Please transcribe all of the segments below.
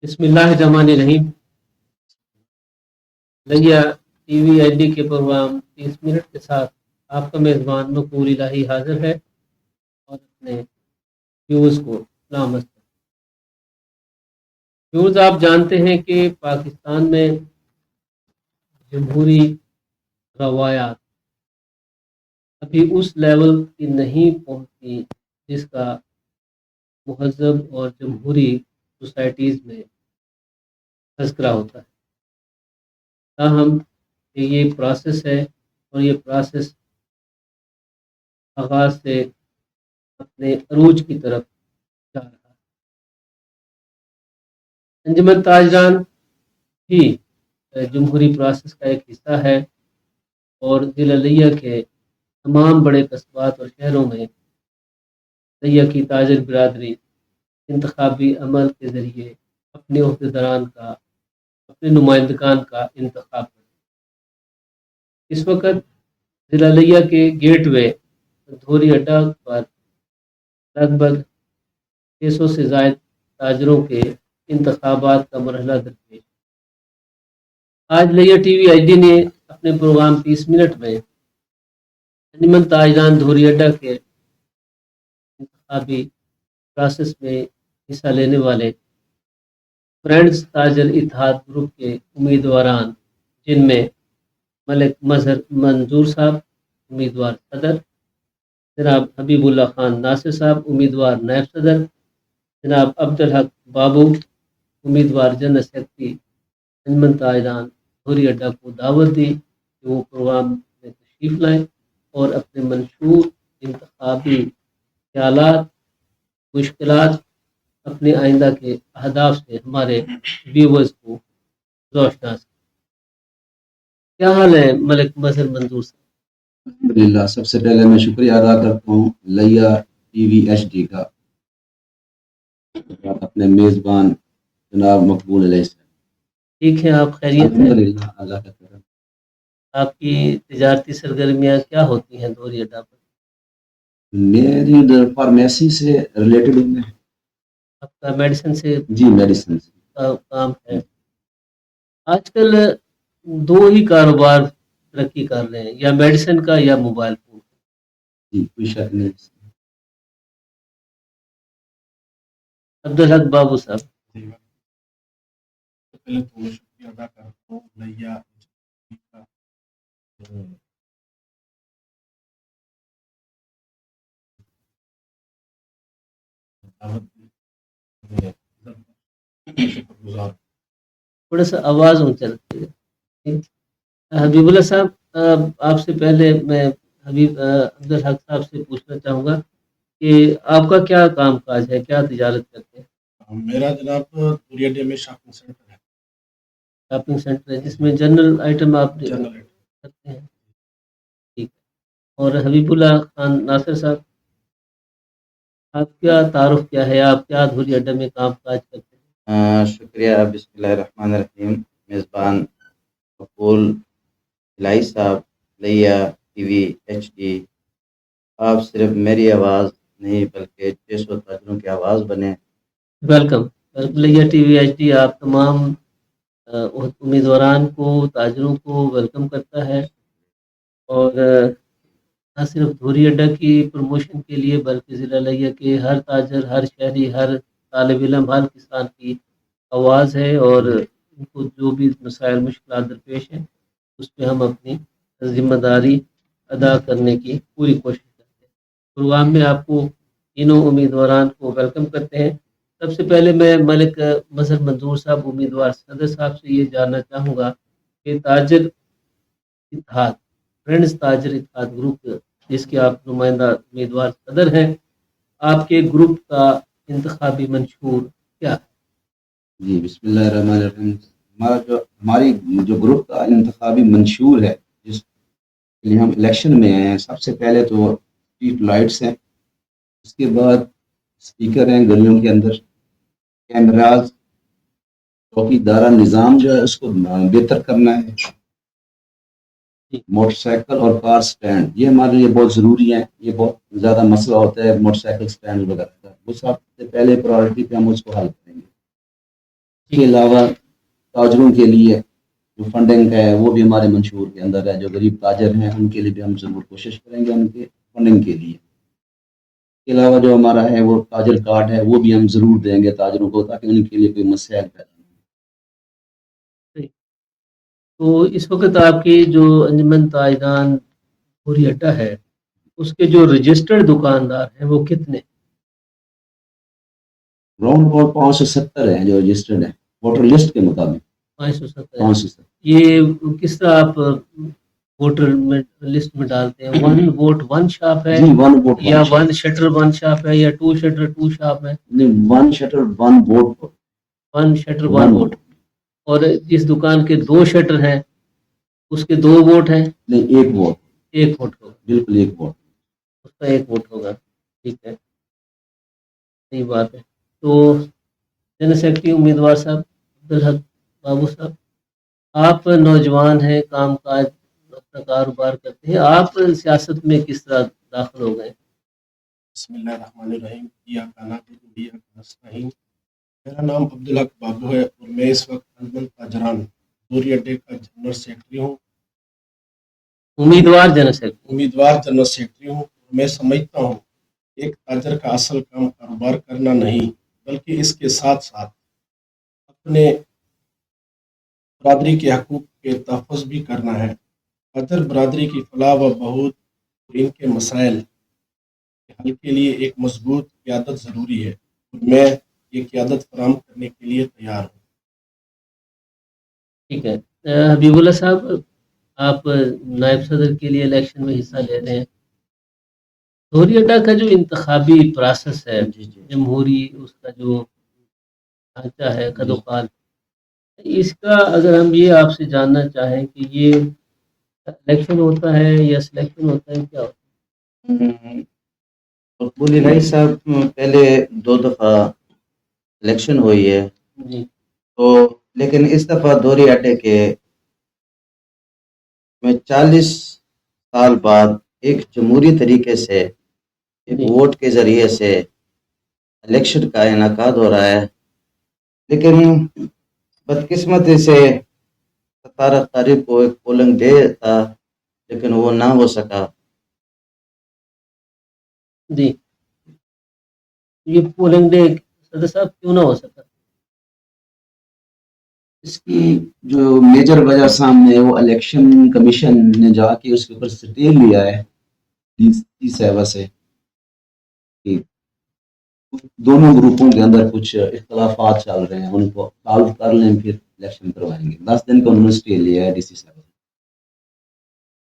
بسم اللہ الرحمن الرحیم. لیا ٹی وی ایچ ڈی کے پروگرام 30 منٹ کے ساتھ آپ کا میزبان مقبول الہی حاضر ہے اور اپنے ویوز کو سلام. ویوز، آپ جانتے ہیں کہ پاکستان میں جمہوری روایات ابھی اس لیول کی نہیں پہنچی جس کا مہذب اور جمہوری سوسائٹیز میں تذکرہ ہوتا ہے. تاہم یہ پروسیس ہے اور یہ پروسیس آغاز سے اپنے عروج کی طرف جا رہا ہے. انجمن تاجران بھی جمہوری پروسیس کا ایک حصہ ہے اور ضلع لیا کے تمام بڑے قصبات اور شہروں میں لیا کی تاجر برادری انتخابی عمل کے ذریعے اپنے عہدیداران کا، اپنے نمائندگان کا انتخاب کرتے ہیں. اس وقت ضلع لیا کے گیٹ وے دھوری اڈہ پر لگ بھگ 600 سے زائد تاجروں کے انتخابات کا مرحلہ درپیش. آج لیا ٹی وی ایچ ڈی نے اپنے پروگرام 30 منٹ میں انجمن تاجران دھوری اڈہ کے انتخابی پروسیس میں حصہ لینے والے فرینڈز تاجر اتحاد گروپ کے امیدواران، جن میں ملک مظہر منظور صاحب امیدوار صدر، جناب حبیب اللہ خان ناصر صاحب امیدوار نائب صدر، جناب عبدالحق بابو امیدوار جنرل سیکرٹری انجمن تاجران دھوری اڈہ کو دعوت دی کہ وہ پروگرام میں تشریف لائیں اور اپنے منشور انتخابی خیالات، مشکلات، اپنے آئندہ کے اہداف سے ہمارے ویورز کو روشناس. کیا حال ہے ملک مظہر منظور صاحب؟ الحمدللہ. سب سے پہلے میں شکریہ ادا کرتا ہوں لیا ٹی وی ایچ ڈی کا، اپنے میزبان جناب مقبول علیہ السلام. ٹھیک ہے، آپ خیریت ہیں؟ الحمدللہ، اللہ کا کرم. آپ کی تجارتی سرگرمیاں کیا ہوتی ہیں دھوری اڈہ پر؟ میری ادھر فارمیسی سے ریلیٹڈ ہوں میں. آپ کا میڈیسن سے جی میڈیسن سے کام ہے. آج کل دو ہی کاروبار ترقی کر رہے ہیں، یا میڈیسن کا یا موبائل فون. جی کوئی شک نہیں. عبدالحق بابو صاحب. پہلے تو شکریہ ادا کرتا ہوں لیا کا شکر گزار. تھوڑا سا آواز اونچا رکھیے گا. حبیب اللہ صاحب، آپ سے پہلے میں عبدالحق صاحب سے پوچھنا چاہوں گا کہ آپ کا کیا کام کاج ہے، کیا تجارت کرتے ہیں؟ میرا جناب دھوری اڈے میں شاپنگ سینٹر ہے. شاپنگ سینٹر ہے جس میں جنرل آئٹم آپ جنرل کرتے ہیں. ٹھیک ہے. اور حبیب اللہ خان ناصر صاحب، آپ کا تعارف کیا ہے، آپ کیا دھوری اڈہ میں کام کاج کرتے ہیں؟ شکریہ. بسم اللہ الرحمن الرحیم. میزبان مقبول الہی صاحب، لیا ٹی وی ایچ ڈی، آپ صرف میری آواز نہیں بلکہ 600 تاجروں کی آواز بنے. ویلکم. لیا ٹی وی ایچ ڈی آپ تمام امیدواران کو، تاجروں کو ویلکم کرتا ہے، اور نہ صرف دھوری اڈہ کی پروموشن کے لیے بلکہ ضلع لیا کے ہر تاجر، ہر شہری، ہر طالب علم، ہر کسان کی آواز ہے، اور ان کو جو بھی مسائل مشکلات درپیش ہیں اس پہ ہم اپنی ذمہ داری ادا کرنے کی پوری کوشش کرتے ہیں. پروگرام میں آپ کو تینوں امیدواران کو ویلکم کرتے ہیں. سب سے پہلے میں ملک مظہر منظور صاحب امیدوار صدر صاحب سے یہ جاننا چاہوں گا کہ تاجر اتحاد، فرینڈز تاجر اتحاد گروپ جس کے آپ نمائندہ امیدوار صدر ہیں، آپ کے گروپ کا انتخابی منشور کیا ہے؟ جی بسم اللہ الرحمن الرحیم. ہماری جو گروپ کا انتخابی منشور ہے، جس کے لیے ہم الیکشن میں آئے ہیں، سب سے پہلے تو اسٹریٹ لائٹس ہیں، اس کے بعد اسپیکر ہیں گلیوں کے اندر، کیمراز، چوکی دارہ نظام جو ہے اس کو بہتر کرنا ہے، موٹر سائیکل اور کار سٹینڈ، یہ ہمارے لیے بہت ضروری ہیں. یہ بہت زیادہ مسئلہ ہوتا ہے موٹر سائیکل سٹینڈ وغیرہ کا، وہ سب سے پہلے پرائورٹی پہ ہم اس کو حل کریں گے. کے علاوہ تاجروں کے لیے جو فنڈنگ ہے وہ بھی ہمارے منشور کے اندر ہے. جو غریب تاجر ہیں ان کے لیے بھی ہم ضرور کوشش کریں گے ان کے فنڈنگ کے لیے. اس کے علاوہ جو ہمارا ہے وہ تاجر کارڈ ہے وہ بھی ہم ضرور دیں گے تاجروں کو تاکہ ان کے لیے کوئی مسائل پیدا نہ ہو. تو اس وقت آپ کی جو انجمن تاجدان بھوری اڈا ہے اس کے جو رجسٹرڈ دکاندار ہیں وہ کتنے؟ راؤنڈ اباؤٹ 570 ہیں جو رجسٹرڈ ہیں ووٹر لسٹ کے مطابق. 570 ہیں. 570 یہ کس طرح آپ ووٹر لسٹ میں ڈالتے ہیں؟ ون ووٹ ون شاپ ہے جی ون ووٹ یا ون شٹر ون شاپ ہے یا ٹو شٹر ٹو شاپ ہے؟ One shutter one vote. One shutter one vote. اور جس دکان کے 2 شٹر ہیں اس کے 2 ووٹ ہیں؟ نہیں ایک ووٹ. ایک ووٹ ہوگا. بالکل ایک ووٹ. اس کا ایک ووٹ ہوگا. ٹھیک ہے صحیح بات ہے. تو جنرل سیکرٹری امیدوار صاحب عبدالحق بابو صاحب آپ نوجوان ہیں کام کاج اپنا کاروبار کرتے ہیں آپ سیاست میں کس طرح داخل ہو گئے؟ بسم اللہ الرحمن الرحیم. ایاک نعبد و ایاک نستعین. میرا نام عبدالحق بابو ہے اور میں اس وقت انجمن تاجران بھوری اڈے کا جنرل سیکرٹری ہوں. امیدوار جنرل سیکرٹری. امیدوار جنرل سیکرٹری ہوں. میں سمجھتا ہوں ایک تاجر کا اصل کام کاروبار کرنا نہیں بلکہ اس کے ساتھ ساتھ اپنے برادری کے حقوق کے تحفظ بھی کرنا ہے. تاجر برادری کی فلاح و بہبود اور ان کے مسائل کے حل کے لیے ایک مضبوط قیادت ضروری ہے اور میں یہ قیادت فراہم کرنے کے لیے تیار ہوں. ٹھیک ہے. حبیب اللہ صاحب آپ نائب صدر کے لیے الیکشن میں حصہ لے رہے ہیں. بھوری اڈا کا جو انتخابی پروسیس ہے جمہوری اس کا جو ڈھانچہ ہے قد و قال اس کا اگر ہم یہ آپ سے جاننا چاہیں کہ یہ الیکشن ہوتا ہے یا سلیکشن ہوتا ہے کیا ہوتا ہے؟ مقبول الہی صاحب پہلے 2 دفعہ الیکشن ہوئی ہے جی. تو لیکن اس دفعہ بھوری اڈے کے میں 40 سال بعد ایک جمہوری طریقے سے ایک ووٹ کے ذریعے سے الیکشن کا انعقاد ہو رہا ہے. لیکن بدقسمتی سے 17 تاریخ کو ایک پولنگ ڈے تھا لیکن وہ نہ ہو سکا. جی یہ پولنگ ڈے صدر صاحب کیوں نہ ہو سکا؟ اس کی جو میجر وجہ سامنے ہے وہ الیکشن کمیشن نے جا کے اس کے اوپر سٹے لیا ہے ڈی سیوا سے کہ دونوں گروپوں کے اندر کچھ اختلافات چل رہے ہیں ان کو سالو کر لیں پھر الیکشن کروائیں گے. 10 دن کا انہوں نے سٹے لیا ہے ڈی سی سیوا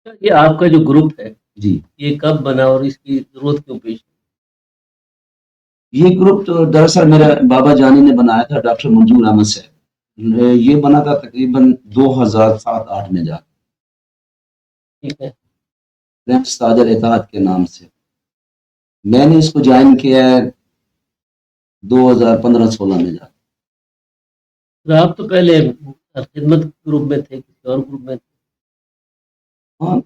سے. یہ آپ کا جو گروپ ہے جی یہ کب بنا اور اس کی ضرورت کیوں پیش؟ یہ گروپ تو دراصل میرے بابا جانی نے بنایا تھا ڈاکٹر منظور احمد صاحب. یہ بنا تھا تقریباً 2007-8 میں جا کے. ٹھیک ہے. فرینڈس تاجر اتحاد کے نام سے. میں نے اس کو جوائن کیا ہے 2015-16 میں جا کے. آپ تو پہلے خدمت گروپ میں تھے کسی اور گروپ میں تھے؟ ہاں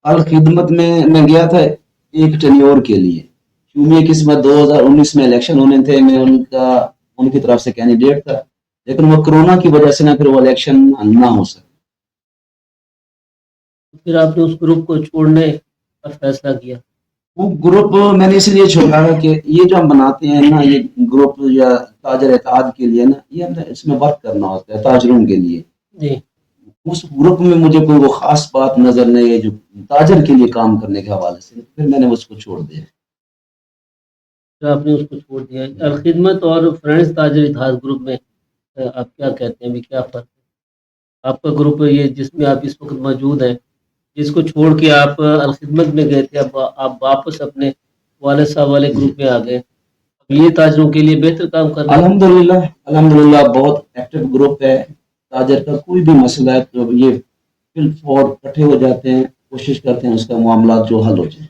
الخدمت میں گیا تھا ایک ٹینیور کے لیے کیونکہ قسمت 2019 میں الیکشن ہونے تھے. میں ان کی طرف سے کینڈیڈیٹ تھا لیکن وہ کرونا کی وجہ سے نہ پھر وہ الیکشن نہ ہو سکے. پھر آپ نے اس گروپ کو چھوڑنے کا فیصلہ کیا؟ وہ گروپ میں نے اس لیے چھوڑا ہے کہ یہ جو ہم بناتے ہیں نا یہ گروپ یا تاجر اتحاد کے لیے نا یہ ہمیں اس میں ورک کرنا ہوتا ہے تاجروں کے لیے. جی. اس گروپ میں مجھے کوئی وہ خاص بات نظر نہیں ہے جو تاجر کے لیے کام کرنے کے حوالے سے پھر میں نے اس کو چھوڑ دیا. آپ نے اس کو چھوڑ دیا. الخدمت اور فرینڈس تاجر اتحاد گروپ میں آپ کیا کہتے ہیں بھی کیا فرق ہے؟ آپ کا گروپ یہ جس میں آپ اس وقت موجود ہیں جس کو چھوڑ کے آپ الخدمت میں گئے تھے اب آپ واپس اپنے والد صاحب والے گروپ میں آ گئے. اب یہ تاجروں کے لیے بہتر کام کر رہے ہیں. الحمدللہ بہت ایکٹیو گروپ ہے. تاجر کا کوئی بھی مسئلہ ہے تو یہ فل فور اکٹھے ہو جاتے ہیں کوشش کرتے ہیں اس کا معاملات جو حل ہو جائے.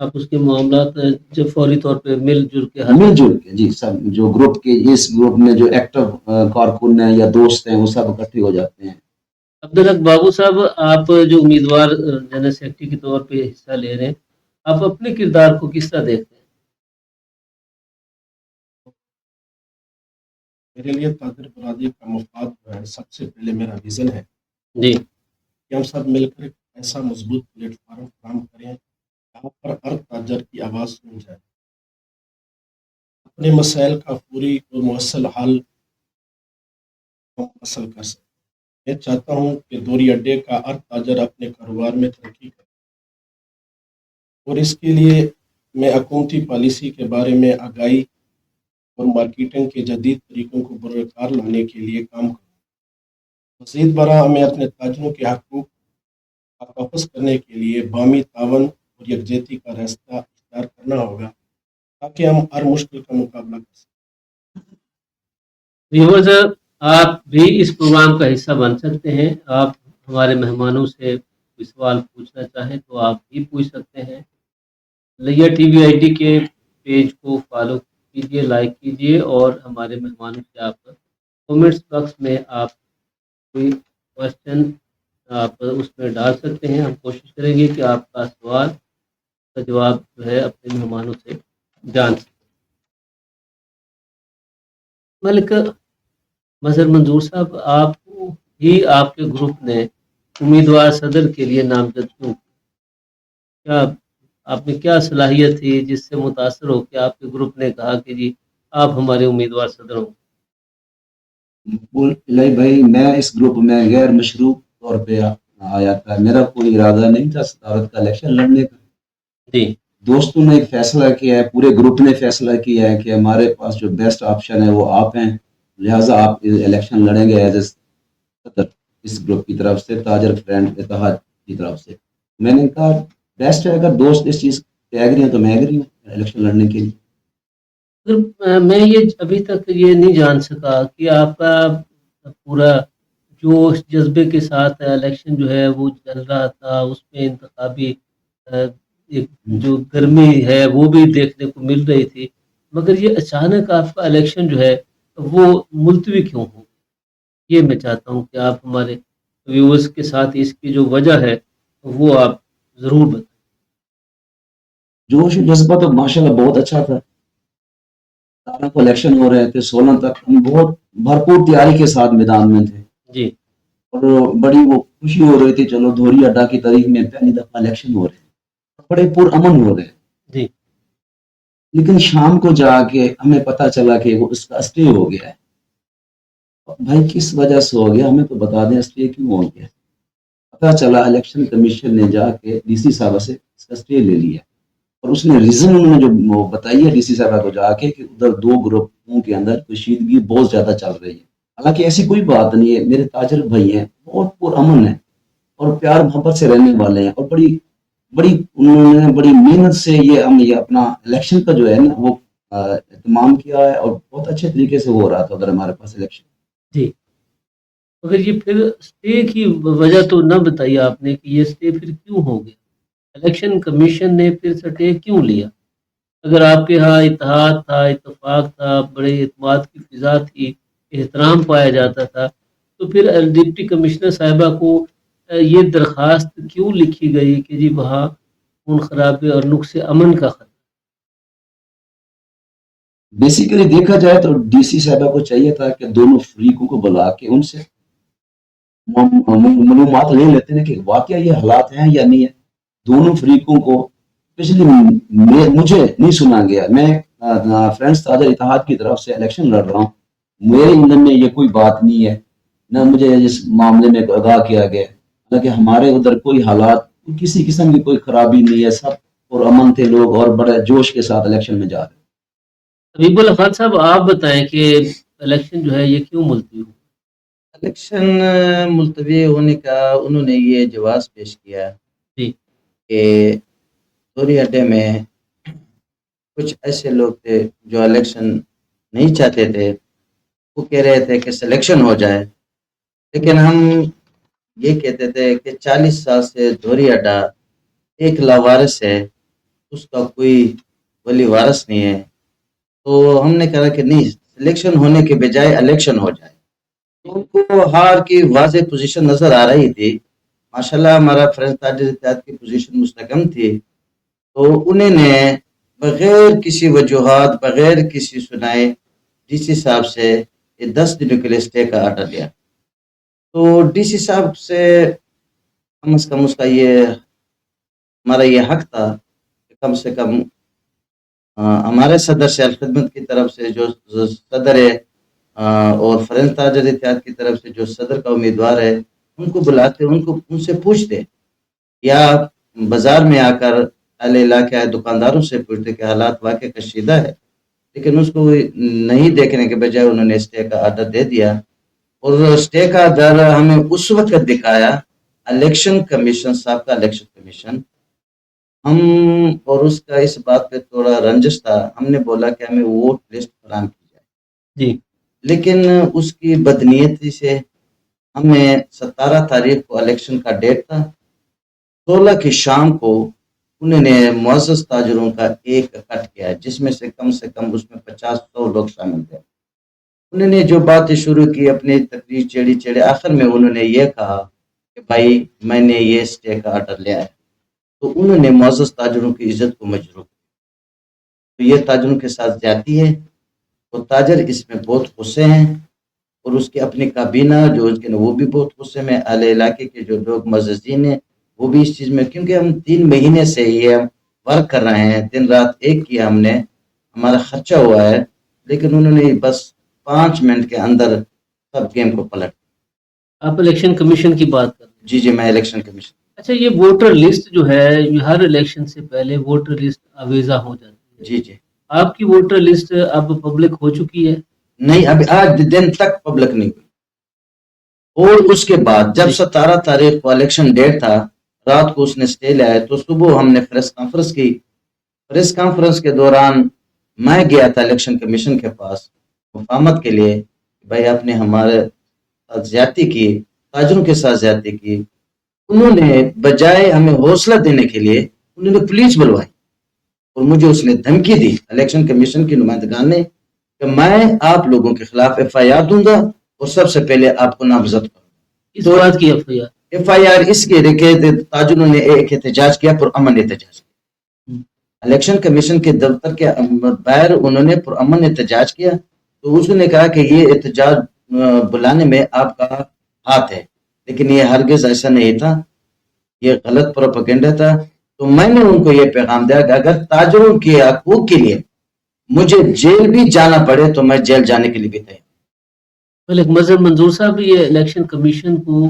آپ اس کے معاملات جو فوری طور پہ مل جل کے جی سب جو گروپ کے اس گروپ میں جو ایکٹیو کارکن ہیں یا دوست ہیں وہ سب اکٹھے ہو جاتے ہیں. عبدالحق بابو صاحب آپ جو امیدوار جنرل سیکرٹری کے طور پہ حصہ لے رہے ہیں آپ اپنے کردار کو کس طرح دیکھتے ہیں؟ میرے لیے تاجر برادری کا مفاد جو ہے سب سے پہلے میرا ویژن ہے جی کہ ہم سب مل کر ایک ایسا مضبوط پلیٹ فارم فراہم کریں جہاں پر ہر تاجر کی آواز سنی جائے، اپنے مسائل کا فوری اور مؤثر حل ہم حاصل کر سکیں۔ میں چاہتا ہوں کہ دوری اڈے کا ہر تاجر اپنے کاروبار میں ترقی کرے، اور اس کے لیے میں حکومتی پالیسی کے بارے میں آگاہی اور مارکیٹنگ کے جدید طریقوں کو بروئے کار لانے کے لیے کام کروں۔ مزید برآں ہمیں اپنے تاجروں کے حقوق کا تحفظ کرنے کے لیے باہمی تعاون اور یکجہتی کا راستہ اختیار کرنا ہوگا تاکہ ہم ہر مشکل کا مقابلہ کر سکیں۔ ویورز، آپ بھی اس پروگرام کا حصہ بن سکتے ہیں۔ آپ ہمارے مہمانوں سے کوئی سوال پوچھنا چاہیں تو آپ بھی پوچھ سکتے ہیں۔ لیا ٹی وی آئی ڈی کے پیج کو فالو کیجیے، لائک کیجیے، اور ہمارے مہمانوں سے آپ کومنٹس باکس میں آپ کوئی کوشچن آپ اس میں ڈال سکتے ہیں۔ ہم کوشش کریں گے کہ آپ کا سوال کا جواب جو ہے اپنے مہمانوں سے جان سکیں۔ ملک مظہر منظور صاحب، آپ ہی آپ کے گروپ نے امیدوار صدر کے لیے نامزد کیوں کیا؟ آپ میں کیا صلاحیت تھی جس سے متاثر ہو کہ آپ کے گروپ نے کہا کہ جی آپ ہمارے امیدوار صدر ہوں؟ الہی بھائی، میں اس گروپ میں غیر مشروع طور پہ آیا تھا، میرا کوئی ارادہ نہیں تھا صدارت کا الیکشن لڑنے کا۔ جی دوستوں نے ایک فیصلہ کیا ہے، پورے گروپ نے فیصلہ کیا ہے کہ ہمارے پاس جو بیسٹ آپشن ہے وہ آپ ہیں، لہٰذا آپ الیکشن لڑیں گے ایز اے صدر اس گروپ کی طرف سے، تاجر فرینڈ اتحاد کی طرف سے۔ میں نے کہا بیسٹ ہے، اگر دوست اس چیز پہ ایگری ہیں تو میں ایگری ہوں الیکشن لڑنے کے لیے۔ میں یہ ابھی تک یہ نہیں جان سکا کہ آپ کا پورا جوش جذبے کے ساتھ الیکشن جو ہے وہ چل رہا تھا، اس میں انتخابی ایک جو گرمی ہے وہ بھی دیکھنے کو مل رہی تھی، مگر یہ اچانک آپ کا الیکشن جو ہے وہ ملتوی کیوں ہو؟ یہ میں چاہتا ہوں کہ آپ ہمارے ویورز کے ساتھ اس کی جو وجہ ہے وہ آپ ضرور بتائیں۔ جوش و جذبہ تو ماشاءاللہ بہت اچھا تھا۔ 17 کو الیکشن ہو رہے تھے، 16 تک ہم بہت بھرپور تیاری کے ساتھ میدان میں تھے، جی اور بڑی وہ خوشی ہو رہی تھی، چلو دھوری اڈا کی تاریخ میں پہلی دفعہ الیکشن ہو رہے ہیں، بڑے پر امن ہو رہے ہیں۔ جی لیکن شام کو جا کے ہمیں پتہ چلا کہ وہ اس کا اسٹے ہو گیا ہے۔ بھائی کس وجہ سے ہو گیا ہمیں تو بتا دیں، اسٹے کیوں ہو گیا؟ پتہ چلا الیکشن کمیشن نے جا کے ڈی سی صاحبہ سے اس کا اسٹے لے لیا، اور اس نے ریزن انہوں نے جو بتائی ہے ڈی سی صاحبہ کو جا کے کہ ادھر 2 گروپوں کے اندر کشیدگی بہت زیادہ چل رہی ہے۔ حالانکہ ایسی کوئی بات نہیں ہے، میرے تاجر بھائی ہیں، بہت پر امن ہیں اور پیار محبت سے رہنے والے ہیں، اور بڑی بڑی انہوں نے بڑی محنت سے یہ اپنا الیکشن کا جو ہے نا وہ اہتمام کیا ہے، اور بہت اچھے طریقے سے ہو رہا تھا ادھر ہمارے پاس الیکشن۔ جی مگر یہ پھر اسٹے کی وجہ تو نہ بتائی آپ نے کہ یہ اسٹے پھر کیوں ہو گیا؟ الیکشن کمیشن نے پھر اسٹے کیوں لیا؟ اگر آپ کے ہاں اتحاد تھا، اتفاق تھا، بڑے اعتماد کی فضا تھی، احترام پایا جاتا تھا، تو پھر ڈپٹی کمشنر صاحبہ کو یہ درخواست کیوں لکھی گئی کہ جی وہاں خون خرابے اور نقص امن کا خطرہ؟ بیسیکلی دیکھا جائے تو ڈی سی صاحبہ کو چاہیے تھا کہ دونوں فریقوں کو بلا کے ان سے معلومات لے لیتے ہیں کہ واقعہ یہ حالات ہیں یا نہیں ہے۔ دونوں فریقوں کو پچھلی مجھے نہیں سنا گیا، میں فرینڈس تاجر اتحاد کی طرف سے الیکشن لڑ رہا ہوں، میرے ایندھن میں یہ کوئی بات نہیں ہے، نہ مجھے اس معاملے میں آگاہ کیا گیا، حالانکہ ہمارے ادھر کوئی حالات کسی قسم کی کوئی خرابی نہیں ہے، سب اور امن تھے لوگ، اور بڑے جوش کے ساتھ الیکشن میں جا رہے ہیں۔ حبیب الافات صاحب، آپ بتائیں کہ الیکشن جو ہے یہ کیوں ملتوی ہو؟ الیکشن ملتوی ہونے کا انہوں نے یہ جواز پیش کیا جی کہ دوری اڈے میں کچھ ایسے لوگ تھے جو الیکشن نہیں چاہتے تھے، وہ کہہ رہے تھے کہ سلیکشن ہو جائے، لیکن ہم یہ کہتے تھے کہ 40 سال سے دوری اڈا ایک لاوارث ہے، اس کا کوئی ولی وارث نہیں ہے، تو ہم نے کہا کہ نہیں، سلیکشن ہونے کے بجائے الیکشن ہو جائے۔ ان کو ہار کی واضح پوزیشن نظر آ رہی تھی، ماشاءاللہ ہمارا فرینڈ تاجر اتحاد کی پوزیشن مستحکم تھی، تو انہیں نے بغیر کسی وجوہات، بغیر کسی سنائے ڈی سی صاحب سے یہ 10 دنوں کے لیے اسٹے کا آرڈر لیا. تو ڈی سی صاحب سے کم از کم اس کا یہ ہمارا یہ حق تھا کہ کم سے کم ہمارے صدر سے الخدمت کی طرف سے جو صدر ہے اور فرنس تاجر اتحاد کی طرف سے جو صدر کا امیدوار ہے ان کو بلاتے، ان سے پوچھتے، یا بازار میں آ کر اہل علاقہ دکانداروں سے پوچھتے کہ حالات واقع کشیدہ ہے. لیکن اس کو نہیں دیکھنے کے بجائے انہوں نے اسٹے کا آرڈر دے دیا. اور اسٹے کا آرڈر ہمیں اس وقت دکھایا الیکشن کمیشن صاحب کا الیکشن کمیشن. ہم اور اس کا اس بات پہ تھوڑا رنجش تھا. ہم نے بولا کہ ہمیں ووٹ لسٹ فراہم کی جائے جی. لیکن اس کی بدنیتی سے ہمیں 17 تاریخ کو الیکشن کا ڈیٹ تھا. 16 کی شام کو انہوں نے معزز تاجروں کا ایک اکٹھ کیا جس میں سے کم اس میں 50-100 لوگ شامل تھے. انہوں نے جو باتیں شروع کی اپنی تقریر چیڑی آخر میں انہوں نے یہ کہا کہ بھائی میں نے یہ اسٹے کا آرڈر لیا ہے. تو انہوں نے معزز تاجروں کی عزت کو مجروح کیا. تو یہ تاجروں کے ساتھ زیادتی ہے. تو تاجر اس میں بہت غصے ہیں اور اس کی اپنی کابینہ جو اس کے وہ بھی بہت غصے میں. اہل علاقے کے جو لوگ معززین ہیں وہ بھی اس چیز میں، کیونکہ ہم 3 مہینے سے یہ ورک کر رہے ہیں، دن رات ایک کیا ہم نے، ہمارا خرچہ ہوا ہے. لیکن انہوں نے بس 5 منٹ کے اندر سب گیم کو پلٹ. آپ الیکشن کمیشن کی بات کر رہے ہیں؟ جی میں الیکشن کمیشن. اچھا، یہ ووٹر لسٹ جو ہے ہر الیکشن سے پہلے ووٹر لسٹ آویزہ ہو جاتی ہے. جی آپ کی ووٹر لسٹ اب پبلک ہو چکی ہے؟ نہیں، ابھی آج دن تک پبلک نہیں ہوئی. اور اس کے بعد جب 17 تاریخ کو الیکشن ڈیٹ تھا، رات کو اس نے اسٹے لیا ہے. تو صبح ہم نے پریس کانفرنس کی. پریس کانفرنس کے دوران میں گیا تھا الیکشن کمیشن کے پاس مفاہمت کے لیے. بھائی آپ نے ہمارے ساتھ زیادتی کی، تاجروں کے ساتھ زیادتی کی. انہوں نے بجائے ہمیں حوصلہ دینے کے لیے انہوں نے پولیس بلوائی اور مجھے اس نے دھمکی دی الیکشن کمیشن کی نمائندگان نے کہ میں آپ لوگوں کے خلاف FIR دوں گا اور سب سے پہلے آپ کو نامزد کروں گا. اس بات کی FIR اس کے تاجروں نے ایک احتجاج کیا، پرامن احتجاج کیا. الیکشن کمیشن کے دفتر کے باہر انہوں نے پرامن احتجاج کیا. تو اس نے کہا کہ یہ احتجاج بلانے میں آپ کا ہاتھ ہے، لیکن یہ ہرگز ایسا نہیں تھا، یہ غلط پروپیگنڈا تھا. تو میں نے ان کو یہ پیغام دیا کہ اگر تاجروں کے حقوق کے لیے مجھے جیل بھی جانا پڑے تو میں جیل جانے کے لیے بھی تیار. مظہر منظور صاحب، یہ الیکشن کمیشن کو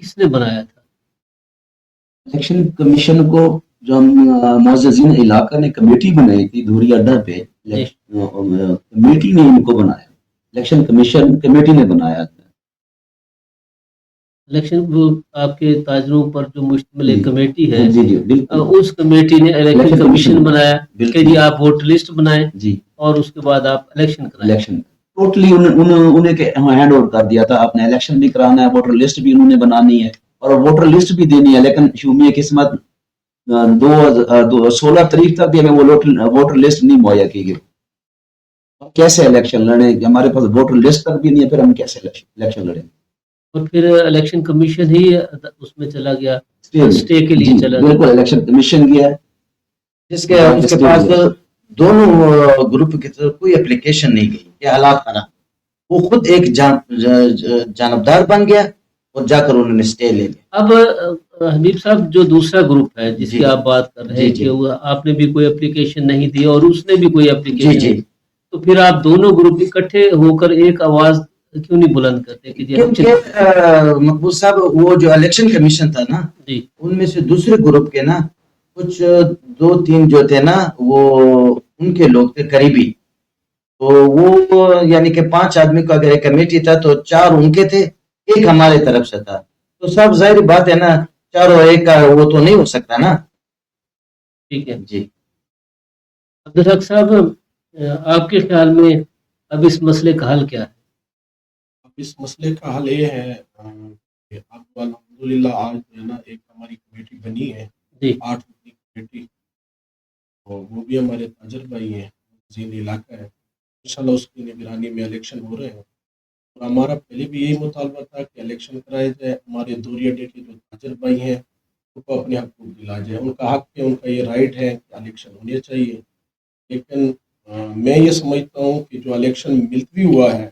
کس نے بنایا تھا؟ الیکشن کمیشن کو جو ہم معززین علاقہ نے کمیٹی بنائی تھی دھوری اڈا پہ، کمیٹی نے ان کو بنایا. الیکشن کمیشن کمیٹی نے بنایا تھا. الیکشن آپ کے تاجروں پر جو مشتمل ایک کمیٹی ہے، جی بالکل، اس کمیٹی نے الیکشن کمیشن بنایا کہ جی آپ ووٹر لسٹ بنائیں جی، اور اس کے بعد آپ الیکشن کرائیں. الیکشن ٹوٹلی انہیں ہینڈ اوور کر دیا تھا. آپ نے الیکشن بھی کرانا ہے، ووٹر لسٹ بھی انہوں نے بنانی ہے اور ووٹر لسٹ بھی دینی ہے. لیکن شومی قسمت 16 تاریخ تک بھی ہمیں وہ ووٹر لسٹ نہیں مہیا کی گئی. کیسے الیکشن لڑیں؟ ہمارے پاس ووٹر لسٹ تک بھی نہیں ہے، پھر ہم کیسے الیکشن لڑیں؟ اور پھر الیکشن کمیشن ہی اس میں چلا گیا، اسٹے کے لیے چلا گیا. بالکل، الیکشن کمیشن گیا ہے جس کے پاس دونوں گروپ کی طرف کوئی اپلیکیشن نہیں گئی کہ حالات خراب. وہ خود ایک جانبدار بن گیا اور جا کر انہوں نے اسٹے لے لیا. اب حبیب صاحب، جو دوسرا گروپ ہے جس کی آپ بات کر رہے ہیں کہ آپ نے بھی کوئی اپلیکیشن نہیں دی اور اس نے بھی کوئی اپلیکیشن نہیں، تو پھر آپ دونوں گروپ اکٹھے ہو کر ایک آواز کیوں نہیں بلند کرتے؟ کیونکہ مقبول صاحب وہ جو الیکشن کمیشن تھا نا، ان میں سے دوسرے گروپ کے نا کچھ 2-3 جو تھے نا وہ ان کے لوگ تھے قریبی. تو وہ یعنی کہ 5 آدمی کا اگر ایک کمیٹی تھا تو 4 ان کے تھے، ایک ہمارے طرف سے تھا. تو سب ظاہر بات ہے نا، 4 اور 1 کا وہ تو نہیں ہو سکتا نا. ٹھیک ہے جی. عبدالحق صاحب، آپ کے خیال میں اب اس مسئلے کا حل کیا ہے؟ اب اس مسئلے کا حل یہ ہے کہ اب الحمدللہ آج جو ہے نا ایک ہماری کمیٹی بنی ہے، 8 کی کمیٹی، اور وہ بھی ہمارے تاجر بھائی ہیں، زین علاقہ ہے. انشاءاللہ اس کی نگرانی میں الیکشن ہو رہے ہیں. اور ہمارا پہلے بھی یہی مطالبہ تھا کہ الیکشن کرائے جائے. ہمارے دھوری اڈے کے جو تاجر بھائی ہیں ان کو اپنے حقوق دلا جائے. ان کا حق ہے، ان کا یہ رائٹ ہے کہ الیکشن ہونے چاہیے. لیکن میں یہ سمجھتا ہوں کہ جو الیکشن ملتوی ہوا ہے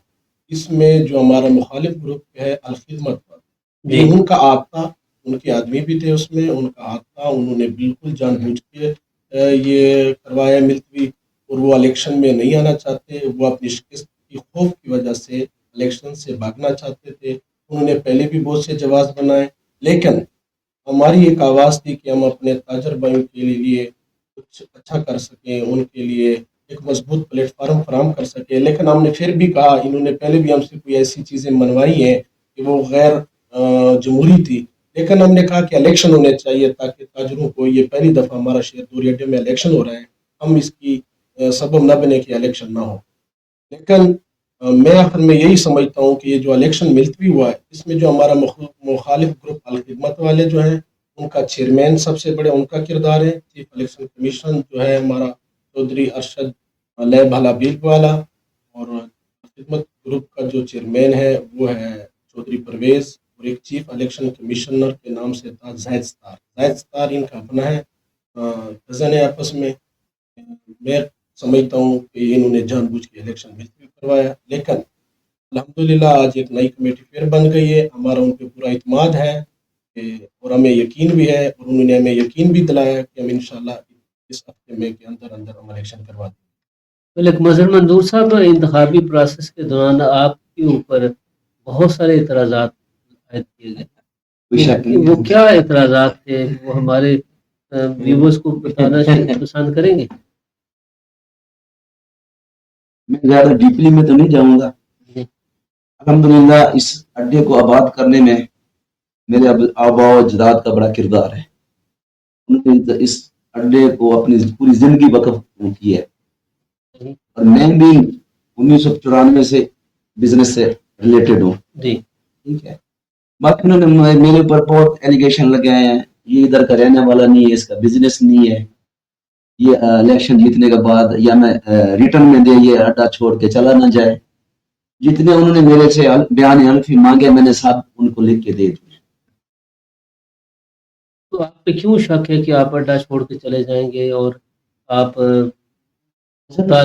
اس میں جو ہمارا مخالف گروپ ہے الخدمت پر، جی یہ ان کا آپ تھا، ان کے آدمی بھی تھے اس میں، ان کا آپ تھا، انہوں نے بالکل جان بوجھ کے یہ کروایا ملتوی، اور وہ الیکشن میں نہیں آنا چاہتے، وہ اپنی شکست کی خوف کی وجہ سے الیکشن سے بھاگنا چاہتے تھے. انہوں نے پہلے بھی بہت سے جواز بنائے، لیکن ہماری ایک آواز تھی کہ ہم اپنے تاجر بھائیوں کے لیے کچھ اچھا کر سکیں، ان کے لیے ایک مضبوط پلیٹ فارم فراہم کر سکیں. لیکن ہم نے پھر بھی کہا، انہوں نے پہلے بھی ہم سے کوئی ایسی چیزیں منوائی ہیں کہ وہ غیر جمہوری تھی، لیکن ہم نے کہا کہ الیکشن ہونے چاہیے تاکہ تاجروں کو، یہ پہلی دفعہ ہمارا شہر دوری اڈے میں الیکشن ہو رہا ہے، ہم اس کی سبب نہ بنے کہ الیکشن نہ ہو. لیکن میں آخر میں یہی سمجھتا ہوں کہ یہ جو الیکشن ملتوی ہوا ہے، اس میں جو ہمارا مخالف گروپ الخدمت والے جو ہیں، ان کا چیئرمین سب سے بڑے ان کا کردار ہے. چیف الیکشن کمیشن جو ہے ہمارا چودھری ارشد لے بھالا بیگ والا، اور خدمت گروپ کا جو چیئرمین ہے وہ ہے چودھری پرویز، اور ایک چیف الیکشن کمشنر کے نام سے تھا زاہد ستار. زاہد ستار ان کا اپنا ہے، کزن ہے آپس میں. میں سمجھتا ہوں کہ انہوں نے جان بوجھ کے الیکشن ملتوی کروایا، لیکن الحمدللہ آج ایک نئی کمیٹی پھر بن گئی ہے. ہمارا ان پہ پورا اعتماد ہے اور ہمیں یقین بھی ہے، اور انہوں نے ہمیں یقین بھی دلایا کہ ہم انشاءاللہ اس ہفتے میں کے اندر ہم الیکشن کروا دیں. ملک مظہر منظور صاحب، انتخابی پروسیس کے دوران آپ کے اوپر بہت سارے اعتراضات عائد کیے کوئی شک گئے، نہیں وہ کیا اعتراضات تھے؟ وہ ہمارے ویورز کو بتانا پسند کریں گے؟ میں زیادہ ڈیپلی میں تو نہیں جاؤں گا. الحمدللہ اس اڈے کو آباد کرنے میں میرے آبا و اجداد کا بڑا کردار ہے. انہوں نے اس اڈے کو اپنی پوری زندگی وقف کی ہے، اور میں بھی 1994 سے بزنس سے ریلیٹڈ ہوں. جی ٹھیک ہے. باقی انہوں نے میرے اوپر بہت ایلیگیشن لگائے ہیں، یہ ادھر کا رہنے والا نہیں ہے، اس کا بزنس نہیں ہے، یہ الیکشن جیتنے کے بعد یا میں ریٹرن میں دے یہ اڈا چھوڑ کے چلا نہ جائے. جتنے انہوں نے میرے سے بیان حلفی مانگے میں نے سب ان کو لکھ کے دے دیے. تو آپ پہ کیوں شک ہے کہ آپ اڈا چھوڑ کے چلے جائیں گے، اور آپ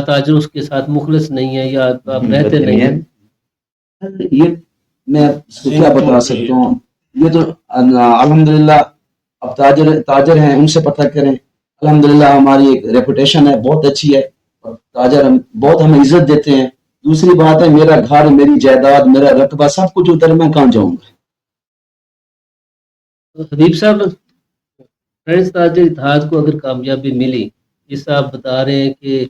تاجر اس کے ساتھ مخلص نہیں ہے، یا آپ رہتے نہیں ہیں؟ یہ میں اس کو کیا بتا سکتا ہوں. یہ تو الحمدللہ اب تاجر ہیں، ان سے پتہ کریں. الحمدللہ ہماری ایک ریپوٹیشن ہے، بہت اچھی ہے، اور تاجر بہت ہمیں عزت دیتے ہیں. دوسری بات ہے، میرا گھر، میری جائیداد، میرا رقبہ سب کچھ ادھر، میں کہاں جاؤں گا. حبیب صاحب، فرینڈز تاجر اتحاد کو اگر کامیابی ملی، جس آپ بتا رہے ہیں کہ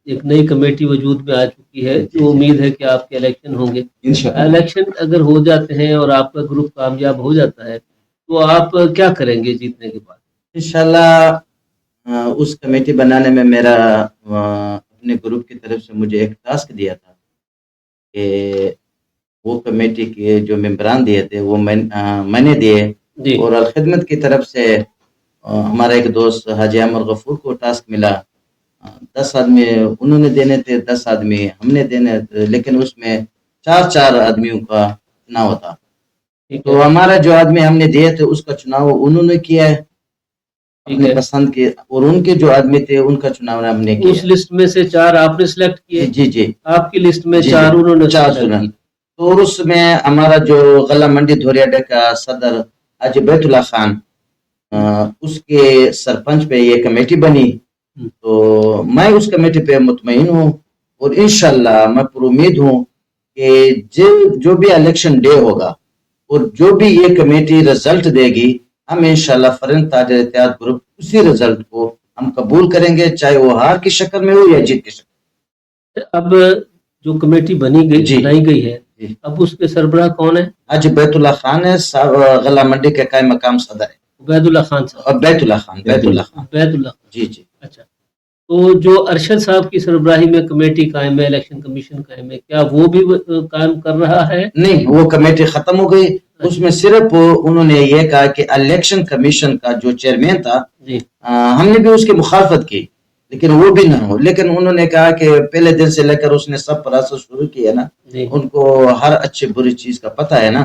ایک نئی کمیٹی وجود میں آ چکی ہے، تو امید ہے کہ آپ کے الیکشن ہوں گے. انشاءاللہ الیکشن اگر ہو جاتے ہیں اور آپ کا گروپ کامیاب ہو جاتا ہے، تو آپ کیا کریں گے جیتنے کے بعد؟ انشاءاللہ اس کمیٹی بنانے میں میرا اپنے گروپ کی طرف سے مجھے ایک ٹاسک دیا تھا کہ وہ کمیٹی کے جو ممبران دیے تھے وہ میں نے دیے. جی اور الخدمت کی طرف سے ہمارا ایک دوست حاجی احمد غفور کو ٹاسک ملا. 10 آدمی انہوں نے دینے تھے، 10 آدمی ہم نے دینے تھے، لیکن اس میں 4 آدمیوں کا چناؤ تھا. ٹھیک ہے، تو ہمارا جو آدمی ہم نے دیے تھے اس کا چناؤ انہوں نے کیا ہے ٹھیک اپنے ہے. پسند کے، اور ان کے جو آدمی تھے ان کا چناؤ ہم نے کیا. اس لسٹ میں سے 4 آپ نے سلیکٹ کیے؟ جی جی آپ کی لسٹ میں جی 4 انہوں نے 4 سلیکٹ کیے. تو اور اس میں ہمارا جو غلہ منڈی دھوری اڈے کا صدر حاجی بیت اللہ خان، اس کے سرپنچ پہ یہ کمیٹی بنی. تو میں اس کمیٹی پہ مطمئن ہوں، اور انشاءاللہ میں پر امید ہوں کہ جو بھی الیکشن ڈے ہوگا اور جو بھی یہ کمیٹی رزلٹ دے گی، ہم انشاءاللہ فرنگ تاجر اتحاد گروپ اسی رزلٹ کو ہم قبول کریں گے، چاہے وہ ہار کی شکل میں ہو یا جیت کی شکل میں. اب جو کمیٹی بنائی گئی ہے، اب اس کے سربراہ کون ہے؟ حاجی بیت اللہ خان ہے، غلہ منڈی کے قائم مقام صدر ہے. عبید اللہ خان صاحب. بیت اللہ خان جی جی. اچھا، تو جو ارشد صاحب کی سربراہی میں کمیٹی قائم ہے، الیکشن کمیشن قائم ہے، کیا وہ بھی قائم کر رہا ہے؟ نہیں، وہ کمیٹی ختم ہو گئی. اس میں صرف انہوں نے یہ کہا کہ الیکشن کمیشن کا جو چیئرمین تھا، ہم نے بھی اس کی مخالفت کی لیکن وہ بھی نہ ہو. لیکن انہوں نے کہا کہ پہلے دن سے لے کر اس نے سب پروسیس شروع کی ہے نا، ان کو ہر اچھی بری چیز کا پتہ ہے نا،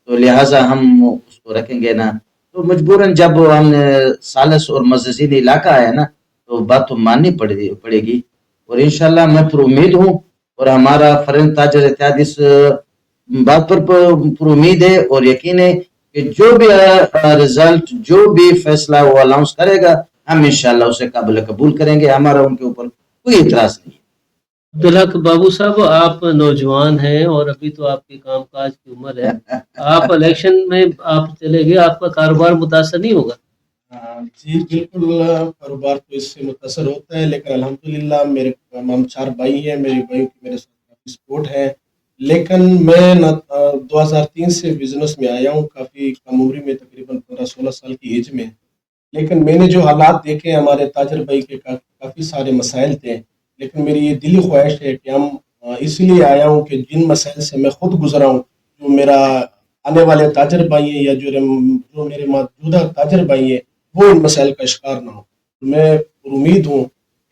تو لہٰذا ہم اس کو رکھیں گے نا. تو مجبوراً جب ہم نے ثالث اور مززین علاقہ ہے نا، تو بات تو ماننی پڑے گی. اور انشاءاللہ میں پر امید ہوں، اور ہمارا فرند تاجر اتحاد اس بات پر پر امید ہے اور یقین ہے کہ جو بھی رزلٹ، جو بھی فیصلہ وہ الاؤنس کرے گا، ہم انشاءاللہ اسے قابل قبول کریں گے. ہمارا ان کے اوپر کوئی اعتراض نہیں ہے. عبدالحق بابو صاحب، آپ نوجوان ہیں اور ابھی تو آپ کی کام کاج کی عمر ہے، آپ الیکشن میں آپ چلے گئے، آپ کا کاروبار متاثر نہیں ہوگا؟ جی بالکل، کاروبار تو اس سے متاثر ہوتا ہے، لیکن الحمدللہ میرے ہم 4 بھائی ہیں، میرے بھائیوں کی میرے ساتھ کافی سپورٹ ہے. لیکن میں 2003 سے بزنس میں آیا ہوں، کافی کم عمری میں، تقریباً 15-16 سال کی ایج میں. لیکن میں نے جو حالات دیکھے ہمارے تاجر بھائی کے کافی سارے مسائل تھے. لیکن میری یہ دلی خواہش ہے کہ ہم اس لیے آیا ہوں کہ جن مسائل سے میں خود گزرا ہوں، جو میرا آنے والے تاجر بھائی ہیں یا جو میرے موجودہ تاجر بھائی ہیں، وہ ان مسائل کا شکار نہ ہو. میں امید ہوں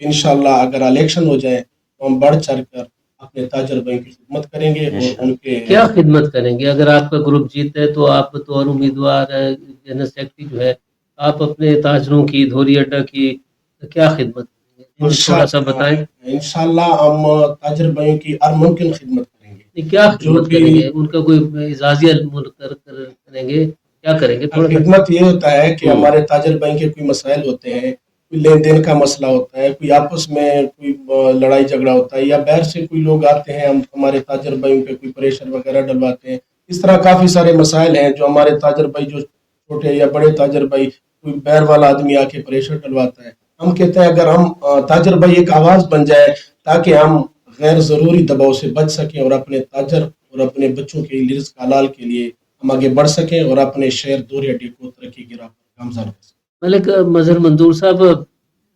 کہ انشاءاللہ اگر الیکشن ہو جائے تو ہم بڑھ چڑھ کر اپنے تاجر بھائی کی خدمت کریں گے. اور ان کے کیا خدمت کریں گے؟ اگر آپ کا گروپ جیتا ہے تو آپ بطور امیدوار جنرل سیکرٹری جو ہے، آپ اپنے تاجروں کی، دھوری اڈا کی کیا خدمت کریں گے؟ تھوڑا سا بتائیں. انشاءاللہ ہم تاجر بھائیوں کی ہر ممکن خدمت کریں گے. کیا جو خدمت کریں گے؟ ان کا کوئی اعزازیہ کریں گے؟ کیا کریں گے؟ تھوڑا خدمت یہ ہوتا ہے کہ ہمارے تاجر بھائی کے کوئی مسائل ہوتے ہیں، کوئی لین دین کا مسئلہ ہوتا ہے، کوئی آپس میں کوئی لڑائی جھگڑا ہوتا ہے، یا باہر سے کوئی لوگ آتے ہیں، ہم ہمارے تاجر بھائیوں کے کوئی پریشر وغیرہ ڈلواتے ہیں. اس طرح کافی سارے مسائل ہیں جو ہمارے تاجر بھائی، جو چھوٹے یا بڑے تاجر بھائی، کوئی باہر والا آدمی آ کے پریشر ڈلواتا ہے. ہم کہتے ہیں اگر ہم تاجر بھائی ایک آواز بن جائے تاکہ ہم غیر ضروری دباؤ سے بچ سکیں اور اپنے تاجر اور اپنے بچوں کے رزق حلال کے لیے ہم آگے بڑھ سکیں اور اپنے شہر دھوری اڈے کو ترقی کی راہ پر گامزن کر سکیں. ملک مظہر منظور صاحب،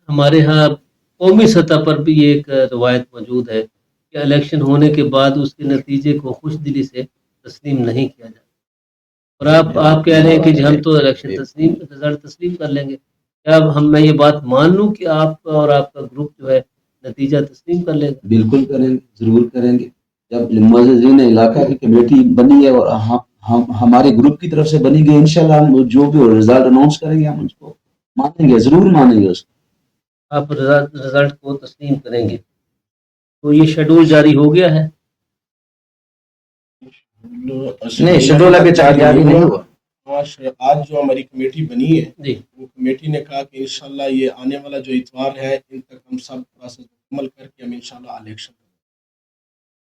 ہمارے ہاں قومی سطح پر بھی ایک روایت موجود ہے کہ الیکشن ہونے کے بعد اس کے نتیجے کو خوش دلی سے تسلیم نہیں کیا جاتا، اور آپ کہہ رہے ہیں کہ ہم تو الیکشن رزلٹ تسلیم کر لیں گے. کیا میں یہ بات مان لوں کہ آپ اور آپ کا گروپ جو ہے نتیجہ تسلیم کر لے گا؟ بالکل کریں گے، ضرور کریں گے. جب معززین علاقہ کی کمیٹی بنی ہے اور ہمارے گروپ کی طرف سے بنی گئی، انشاءاللہ ہم جو بھی رزلٹ اناؤنس کریں گے ہم اس کو مانیں گے، ضرور مانیں گے. اس کو آپ رزلٹ کو تسلیم کریں گے. تو یہ شیڈول جاری ہو گیا ہے؟ نہیں، شیڈول ابھی تک جاری نہیں ہوا. آج جو ہماری کمیٹی بنی ہے، جی، وہ کمیٹی نے کہا کہ انشاءاللہ یہ آنے والا جو اتوار ہے، ان تک ہم سب پروسیس مکمل کر کے ہم انشاءاللہ الیکشن کریں.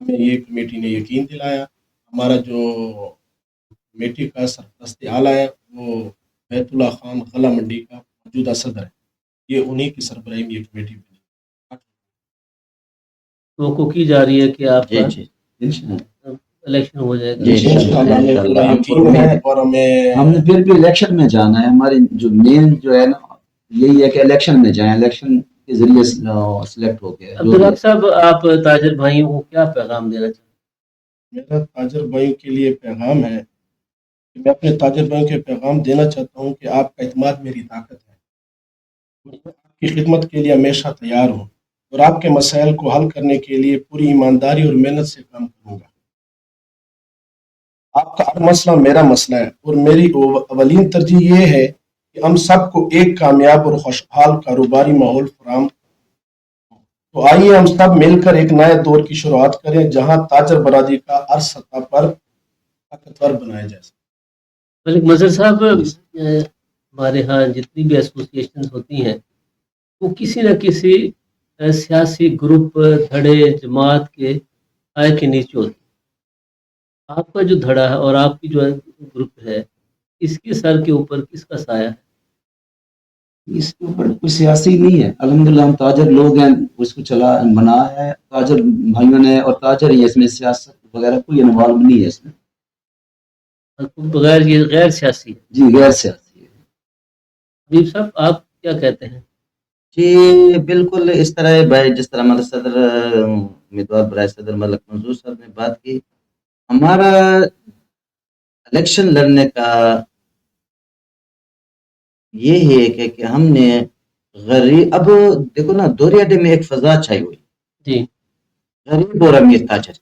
ہمیں یہ کمیٹی نے یقین دلایا. ہمارا جو کمیٹی کا سرپرست اعلیٰ ہے وہ بیت اللہ خان غلہ منڈی کا موجودہ صدر ہے. یہ انہی کی سربراہی میں یہ کمیٹی بنی. توقع کی جا رہی ہے کہ آپ کا جی الیکشن ہو جائے گا. جی انشاءاللہ ہمیں پورا یقین ہے. اور ہم نے پھر بھی الیکشن میں جانا ہے. ہماری جو مین جو ہے نا یہی ہے کہ الیکشن میں جائیں، الیکشن کے ذریعے سلیکٹ ہو گیا. عبدالحق صاحب، آپ تاجر بھائیوں کو کیا پیغام دینا چاہتے ہیں؟ میرا تاجر بھائیوں کے لیے پیغام ہے کہ میں اپنے تاجر بھائیوں کے پیغام دینا چاہتا ہوں کہ آپ کا اعتماد میری طاقت ہے. میں آپ کی خدمت کے لیے ہمیشہ تیار ہوں اور آپ کے مسائل کو حل کرنے کے لیے پوری ایمانداری اور محنت سے کام کروں گا. آپ کا ہر مسئلہ میرا مسئلہ ہے اور میری اولین ترجیح یہ ہے کہ ہم سب کو ایک کامیاب اور خوشحال کاروباری ماحول فراہم. تو آئیے ہم سب مل کر ایک نئے دور کی شروعات کریں جہاں تاجر برادری کا ہر سطح پر طاقتور بنایا جائے. ملک مظہر صاحب، ہمارے ہاں جتنی بھی ایسوسیشن ہوتی ہیں وہ کسی نہ کسی سیاسی گروپ، دھڑے، جماعت کے آئے کے نیچے ہوتی. آپ کا جو دھڑا ہے اور آپ کی جو گروپ ہے، اس کے سر کے اوپر کس کا سایہ ہے؟ اس کے اوپر کوئی سیاسی نہیں ہے. الحمدللہ ہم تاجر لوگ ہیں، اس کو بنا ہے تاجر بھائیوں نے، اور تاجر ہی اس میں سیاست وغیرہ کوئی انوالو نہیں ہے اس میں. بغیر یہ غیر سیاسی ہے. جی غیر سیاسی ہے. حبیب صاحب، آپ کیا کہتے ہیں؟ جی بالکل اس طرح ہے بھائی، جس طرح ہمارے صدر امیدوار برائے صدر ملک منظور صاحب نے بات کی. ہمارا الیکشن لڑنے کا یہ ہے کہ ہم نے غریب، اب دیکھو نا دھوری اڈے میں ایک فضا چھائی ہوئی، جی، غریب اور امیر تاجر.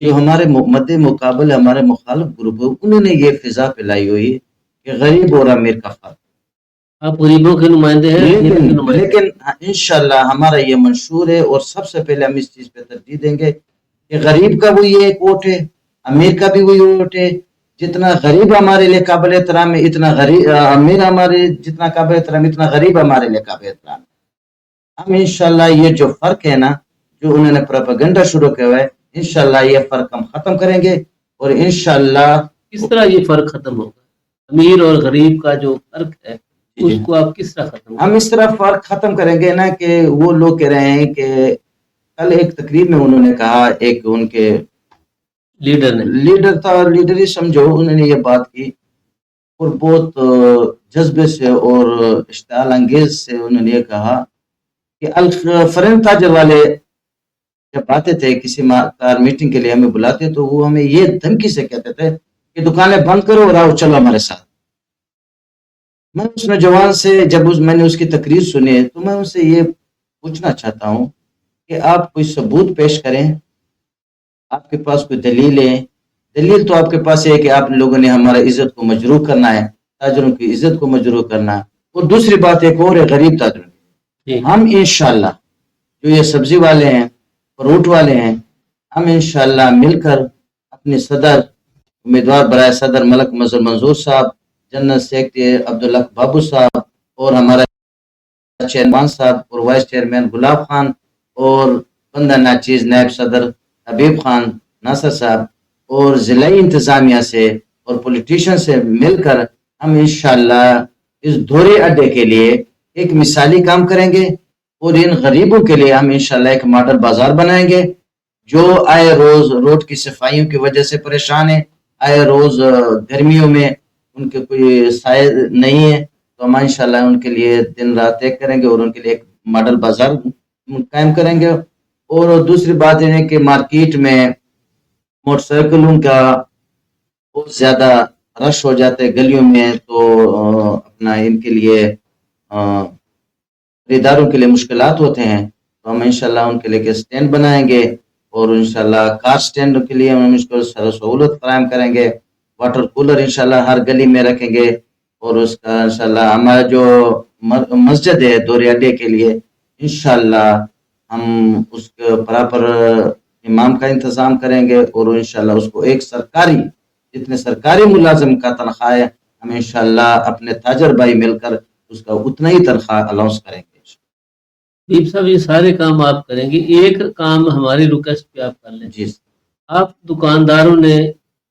جو ہمارے مد مقابل ہمارے مخالف گروپ، انہوں نے یہ فضا پھیلائی ہوئی کہ غریب اور امیر کا فرق. آپ غریبوں کے نمائندے ہیں، غریبوں کے نمائندے ہیں۔ لیکن انشاءاللہ ہمارا یہ منشور ہے، اور سب سے پہلے ہم اس چیز پہ ترجیح دیں گے کہ غریب کا وہی ایک ووٹ ہے، امیر کا بھی وہی ووٹ ہے۔ جتنا غریب ہمارے لیے قابل احترام ہے، اتنا غریب امیر ہمارے جتنا قابل احترام، اتنا غریب ہمارے لیے قابل احترام ہے۔ ہم انشاءاللہ یہ جو فرق ہے نا، جو انہوں نے پروپیگنڈا شروع کیا ہوا ہے، انشاءاللہ یہ فرق ہم ختم کریں گے، اور انشاءاللہ کس طرح یہ فرق ختم ہوگا؟ امیر اور غریب کا جو فرق ہے اس کو آپ کس طرح ختم ہم اس طرح فرق ختم کریں گے نا کہ وہ لوگ کہہ رہے ہیں کہ کل ایک تقریب میں انہوں نے کہا، ایک ان کے لیڈر نے لیڈر تھا، لیڈر ہی سمجھو، انہوں نے یہ بات کی اور بہت جذبے سے اور اشتعال انگیز سے انہوں نے یہ کہا کہ الفرن تاجر والے جب آتے تھے کسی کار میٹنگ کے لیے ہمیں بلاتے تو وہ ہمیں یہ دھمکی سے کہتے تھے کہ دکانیں بند کرو اور آؤ چلو ہمارے ساتھ۔ میں اس نوجوان سے جب میں نے اس کی تقریر سنی تو میں ان سے یہ پوچھنا چاہتا ہوں کہ آپ کوئی ثبوت پیش کریں، آپ کے پاس کوئی دلیل ہے؟ دلیل تو آپ کے پاس ہے کہ آپ لوگوں نے ہمارا عزت کو مجروح کرنا ہے، تاجروں کی عزت کو مجروح کرنا ہے۔ اور دوسری بات ایک اور ہے غریب تاجروں کی، ہم انشاءاللہ جو یہ سبزی والے ہیں، فروٹ والے ہیں، ہم انشاءاللہ مل کر اپنے صدر امیدوار برائے صدر ملک مظہر منظور صاحب، جنرل سیکرٹری عبداللہ بابو صاحب، اور ہمارا چیئرمین صاحب اور وائس چیئرمین گلاب خان، اور بندہ ناچیز نائب صدر حبیب خان ناصر صاحب، اور ضلعی انتظامیہ سے اور پولیٹیشین سے مل کر ہم انشاءاللہ اس دھوری اڈے کے لیے ایک مثالی کام کریں گے، اور ان غریبوں کے لیے ہم انشاءاللہ ایک ماڈل بازار بنائیں گے۔ جو آئے روز روڈ کی صفائیوں کی وجہ سے پریشان ہیں، آئے روز گرمیوں میں ان کے کوئی سائے نہیں ہے، تو ہم انشاءاللہ ان کے لیے دن رات ایک کریں گے اور ان کے لیے ایک ماڈل بازار قائم کریں گے۔ اور دوسری بات یہ ہے کہ مارکیٹ میں موٹر سائیکلوں کا بہت زیادہ رش ہو جاتا ہے گلیوں میں، تو اپنا ان کے لیے خریداروں کے لیے مشکلات ہوتے ہیں، تو ہم انشاءاللہ ان کے لیے سٹینڈ بنائیں گے، اور انشاءاللہ کار سٹینڈ کے لیے ہم اس کو سہولت فراہم کریں گے۔ واٹر کولر انشاءاللہ ہر گلی میں رکھیں گے، اور اس کا انشاءاللہ ہمارا جو مسجد ہے دوری اڈے کے لیے انشاءاللہ ہم اس کے پراپر امام کا انتظام کریں گے، اور انشاءاللہ اس کو ایک سرکاری جتنے سرکاری ملازم کا تنخواہ ہے ہم انشاءاللہ اپنے تاجر بھائی مل کر اس کا اتنا ہی تنخواہ الاؤنس کریں گے۔ حبیب صاحب یہ سارے کام آپ کریں گے، ایک کام ہماری ریکویسٹ پہ آپ کر لیں۔ جی آپ دکانداروں نے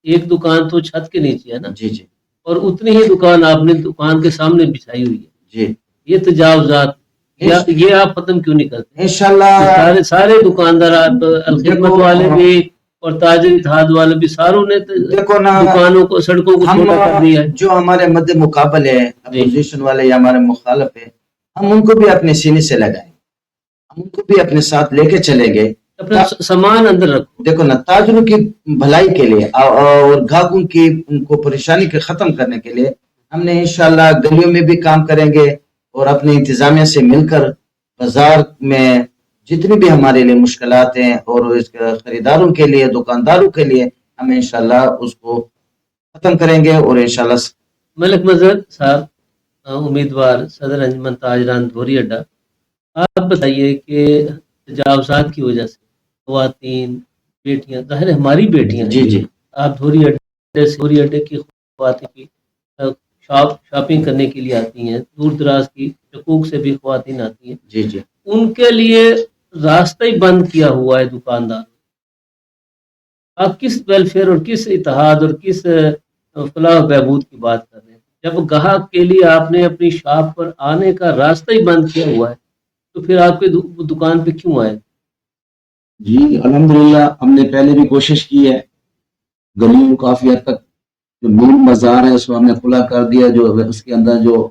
ایک دکان تو چھت کے نیچے ہے نا، جی جی اور اتنی ہی دکان آپ نے دکان کے سامنے بچھائی ہوئی ہے، جی یہ تجاوزات یہ آپ ختم کیوں نہیں کرتے؟ انشاءاللہ سارے دکاندار الخدمت والے بھی اور تاجر اتحاد والے بھی ساروں نے دیکھو نا، دکانوں کو سڑکوں کو چھوٹا کر دیا ہے۔ جو ہمارے مد مقابل ہے اپوزیشن والے یا ہمارے مخالف ہے، ہم ان کو بھی اپنے سینے سے لگائیں، ہم ان کو بھی اپنے ساتھ لے کے چلیں گے۔ اپنا سامان اندر رکھو۔ دیکھو نا، تاجروں کی بھلائی کے لیے اور گاہکوں کی ان کو پریشانی کے ختم کرنے کے لیے ہم نے انشاءاللہ گلیوں میں بھی کام کریں گے، اور اپنے انتظامیہ سے مل کر بازار میں جتنی بھی ہمارے لیے مشکلات ہیں اور اس کے خریداروں کے لیے دکانداروں کے لیے ہم انشاءاللہ اس کو ختم کریں گے، اور انشاءاللہ ملک مظہر صاحب امیدوار صدر انجمن تاجران دھوری اڈا، آپ بتائیے کہ تجاوزات کی وجہ سے خواتین بیٹیاں، ظاہر ہے ہماری بیٹیاں ہیں، جی جی آپ دھوری اڈے کی خواتین کی شاپنگ کرنے کے لیے آتی ہیں، دور دراز کی حقوق سے بھی خواتین آتی ہیں، جی جی ان کے لیے راستہ ہی بند کیا ہوا ہے دکاندار۔ آپ کس ویلفیئر اور کس اتحاد اور کس فلاح و بہبود کی بات کر رہے ہیں؟ جب گاہک کے لیے آپ نے اپنی شاپ پر آنے کا راستہ ہی بند کیا ہوا ہے تو پھر آپ کے دکان پہ کیوں آئے؟ جی الحمدللہ ہم نے پہلے بھی کوشش کی ہے، گلیوں کافی حد تک جو مین بازار ہے اس کو ہم نے کھلا کر دیا، جو اس کے اندر جو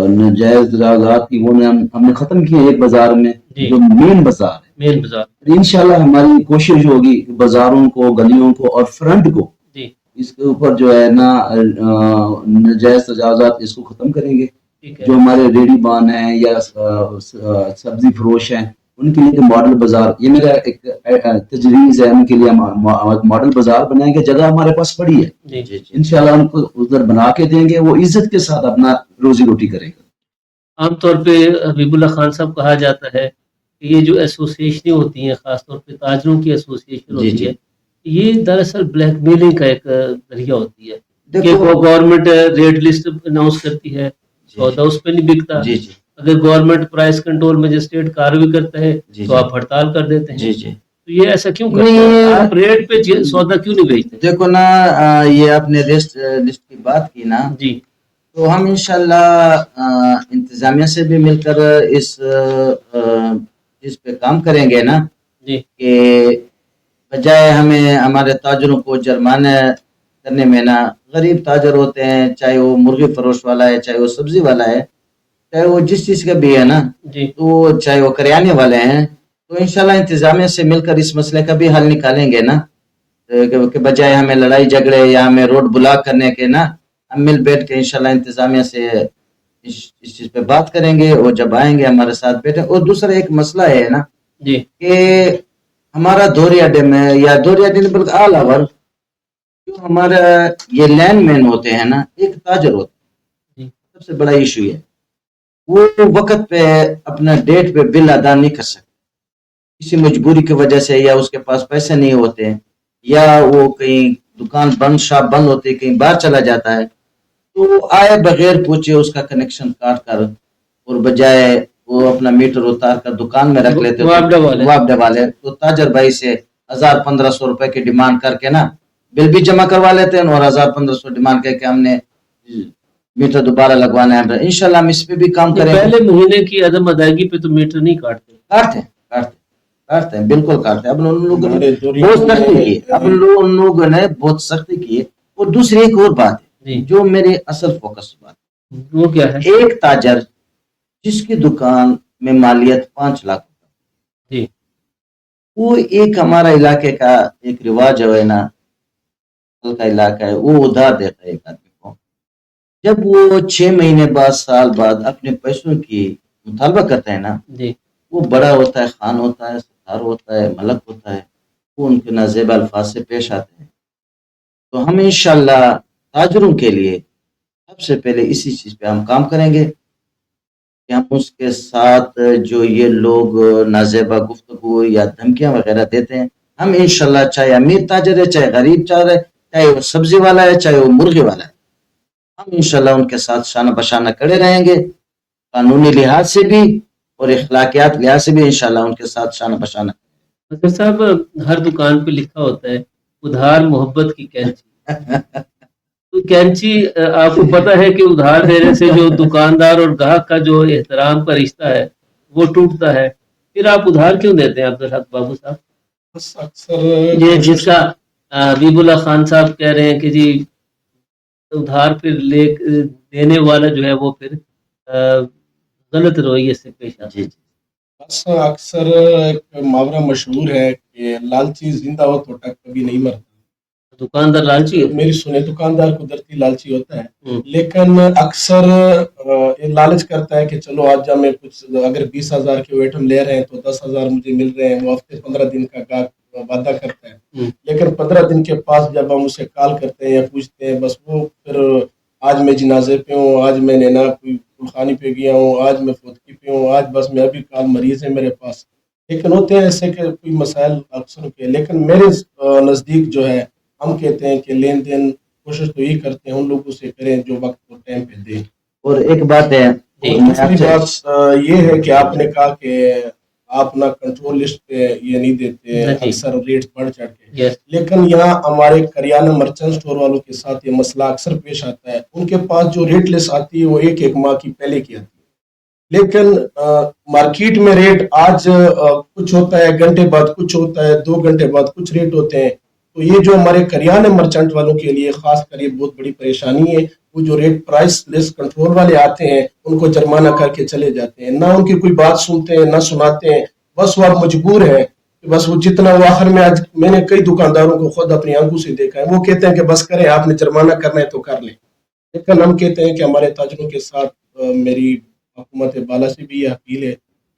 ناجائز تجاوزات کی وہ ہم نے ختم کیے ایک بازار میں، جو مین بازار ہے مین بازار۔ انشاءاللہ ہماری کوشش ہوگی بازاروں کو، گلیوں کو اور فرنٹ کو اس کے اوپر جو ہے نا ناجائز تجاوزات اس کو ختم کریں گے۔ جو ہمارے ریڑی بان ہیں یا سبزی فروش ہیں ان کے لیے ماڈل بازار، یہ میرا ایک تجویز ہے ان کے لیے، ماڈل بازار بنائیں گے، جگہ ہمارے پاس پڑی ہے، جی جی جی انشاءاللہ ان کو ادھر بنا کے دیں گے، وہ عزت کے ساتھ اپنا روزی روٹی کریں گے۔ عام طور پہ حبیب اللہ خان صاحب کہا جاتا ہے کہ یہ جو ایسوسیشنیں ہوتی ہیں، خاص طور پہ تاجروں کی ایسوسیشن جی ہوتی جی ہے، یہ دراصل بلیک میلنگ کا ایک ذریعہ ہوتی ہے کہ دیکھو وہ گورنمنٹ ریٹ لسٹ اناؤنس کرتی ہے، جی سودا اس پہ نہیں بکتا، جی جی اگر گورنمنٹ پرائس کنٹرول مجسٹریٹ کارروائی کرتا ہے جی تو آپ ہڑتال کر دیتے ہیں، جی جی تو یہ ایسا کیوں کرتے ہیں؟ نہیں، آپ ریٹ پہ سودا کیوں نہیں بیچتے؟ دیکھو نا، یہ آپ نے لسٹ کی بات کی نا، جی تو ہم انشاءاللہ انتظامیہ سے بھی مل کر اس چیز پہ کام کریں گے نا، جی کہ بجائے ہمیں ہمارے تاجروں کو جرمانہ کرنے میں نا، غریب تاجر ہوتے ہیں، چاہے وہ مرغی فروش والا ہے، چاہے وہ سبزی والا ہے، چاہے وہ جس چیز کا بھی ہے نا، جی تو چاہے وہ کریانے والے ہیں، تو انشاءاللہ انتظامیہ سے مل کر اس مسئلے کا بھی حل نکالیں گے نا، کہ بجائے ہمیں لڑائی جھگڑے یا ہمیں روڈ بلاک کرنے کے نا، ہم مل بیٹھ کے انشاءاللہ انتظامیہ سے اس چیز پہ بات کریں گے، اور جب آئیں گے ہمارے ساتھ بیٹھے۔ اور دوسرا ایک مسئلہ ہے نا جی کہ ہمارا دھوری اڈے میں، یا دھوری اڈے بلکہ آل اوور، جو ہمارا یہ لینڈ مین ہوتے ہیں نا، ایک تاجر ہوتا جی ہے، سب سے بڑا ایشو ہے وہ وقت پہ اپنا ڈیٹ پہ بل ادا نہیں کر سکتے، کسی مجبوری کی وجہ سے، یا اس کے پاس پیسے نہیں ہوتے ہیں، یا وہ کہیں دکان بند، شاپ بند ہوتی ہے، کہیں باہر چلا جاتا ہے، تو آئے بغیر پوچھے اس کا کنیکشن کاٹ کر، اور بجائے وہ اپنا میٹر اتار کر دکان میں رکھ لیتے، معاوضہ والے تو تاجر بھائی سے 1000-1500 روپے کی ڈیمانڈ کر کے نا بل بھی جمع کروا لیتے ہیں، اور 1000-1500 ڈیمانڈ کر کے ہم نے میٹر دوبارہ لگوانا ہے۔ انشاءاللہ ہم اس پہ بھی کام کریں گے۔ پہلے مہینے کی عدم ادائیگی پہ تو میٹر نہیں کاٹتے؟ کاٹتے ہیں، بالکل کاٹتے ہیں۔ اب ان لوگوں نے ہمارے دوری بہت سختی کی، اب ان لوگوں نے بہت سختی کی۔ اور دوسری ایک اور بات ہے جو میری اصل فوکس بات ہے، وہ کیا ہے؟ ایک تاجر جس کی دکان میں مالیت 5 لاکھ، جی وہ ایک ہمارا علاقے کا ایک رواج ہے نا، کا علاقہ ہے، وہ ادھار دیتا ہے ایک آدمی کو، جب وہ 6 مہینے بعد، سال بعد اپنے پیسوں کی مطالبہ کرتا ہے نا، جی وہ بڑا ہوتا ہے، خان ہوتا ہے، ستار ہوتا ہے، ملک ہوتا ہے، وہ ان کے نازیب الفاظ سے پیش آتے ہیں۔ تو ہم انشاءاللہ تاجروں کے لیے سب سے پہلے اسی چیز پہ ہم کام کریں گے کہ ہم اس کے ساتھ جو یہ لوگ نازیبہ گفتگو یا دھمکیاں وغیرہ دیتے ہیں، ہم انشاءاللہ چاہے امیر تاجر ہے، چاہے غریب تاجر ہے، چاہے وہ سبزی والا ہے، چاہے وہ مرغی والا ہے، ہم انشاءاللہ ان کے ساتھ شانہ بشانہ کھڑے رہیں گے، قانونی لحاظ سے بھی اور اخلاقیات لحاظ سے بھی انشاءاللہ ان کے ساتھ شانہ بشانہ۔ اظہر صاحب، ہر دکان پہ لکھا ہوتا ہے ادھار محبت کی کینچی، تو کینچی آپ کو پتہ ہے کہ ادھار دینے سے جو دکاندار اور گاہک کا جو احترام کا رشتہ ہے وہ ٹوٹتا ہے، پھر آپ ادھار کیوں دیتے ہیں عبدالحق بابو صاحب؟ بس اکثر یہ جس کا حبیب اللہ خان صاحب کہہ رہے ہیں کہ جی ادھار پھر دینے والا جو ہے وہ پھر غلط رویے سے پیش آتا ہے۔ بس اکثر ایک محاورہ مشہور ہے کہ لالچی زندہ ہو تو ٹک کبھی نہیں مرتا۔ دکاندار لالچی ہے؟ میری سنے دکاندار قدرتی لالچی ہوتا ہے، لیکن اکثر یہ لالچ کرتا ہے کہ چلو آج ہمیں کچھ، اگر 20,000 کے ایٹم لے رہے ہیں تو 10,000 مجھے مل رہے ہیں، وہ ہفتے 15 دن کا وعدہ کرتا ہے، لیکن 15 دن کے پاس جب ہم اسے کال کرتے ہیں یا پوچھتے ہیں، بس وہ پھر آج میں جنازے پہ ہوں، آج میں نے نا کوئی خانی پہ گیا ہوں، آج میں فوتگی پہ ہوں، آج بس میں ابھی کال مریض ہے میرے پاس، لیکن ہوتے ہیں ایسے کہ کوئی مسائل اکثر کے۔ لیکن میرے نزدیک جو ہے، ہم کہتے ہیں کہ لین دین کوشش تو یہ کرتے ہیں ان لوگوں سے کریں جو وقت کو ٹائم پہ دیں۔ اور ایک بات ہے، دوسری بات یہ ہے کہ آپ نے کہا کہ آپ نا کنٹرول لسٹ پہ یہ نہیں دیتے اکثر ریٹ بڑھ چڑھ کے، لیکن یہاں ہمارے کریانہ مرچنٹ اسٹور والوں کے ساتھ یہ مسئلہ اکثر پیش آتا ہے، ان کے پاس جو ریٹ لسٹ آتی ہے وہ ایک ماہ کی پہلے کی آتی ہے، لیکن مارکیٹ میں ریٹ آج کچھ ہوتا ہے، گھنٹے بعد کچھ ہوتا ہے، 2 گھنٹے بعد کچھ ریٹ ہوتے ہیں۔ تو یہ جو ہمارے کریانے مرچنٹ والوں کے لیے خاص کر یہ بہت بڑی پریشانی ہے، وہ جو ریٹ پرائس لسٹ کنٹرول والے آتے ہیں ان کو جرمانہ کر کے چلے جاتے ہیں، نہ ان کی کوئی بات سنتے ہیں نہ سناتے ہیں، بس وہ اب مجبور ہیں کہ بس وہ جتنا وہ آخر میں، آج میں نے کئی دکانداروں کو خود اپنی آنکھوں سے دیکھا ہے، وہ کہتے ہیں کہ بس کریں، آپ نے جرمانہ کرنا ہے تو کر لیں، لیکن ہم کہتے ہیں کہ ہمارے تاجروں کے ساتھ میری حکومت بالا سے بھی یہ اپیل ہے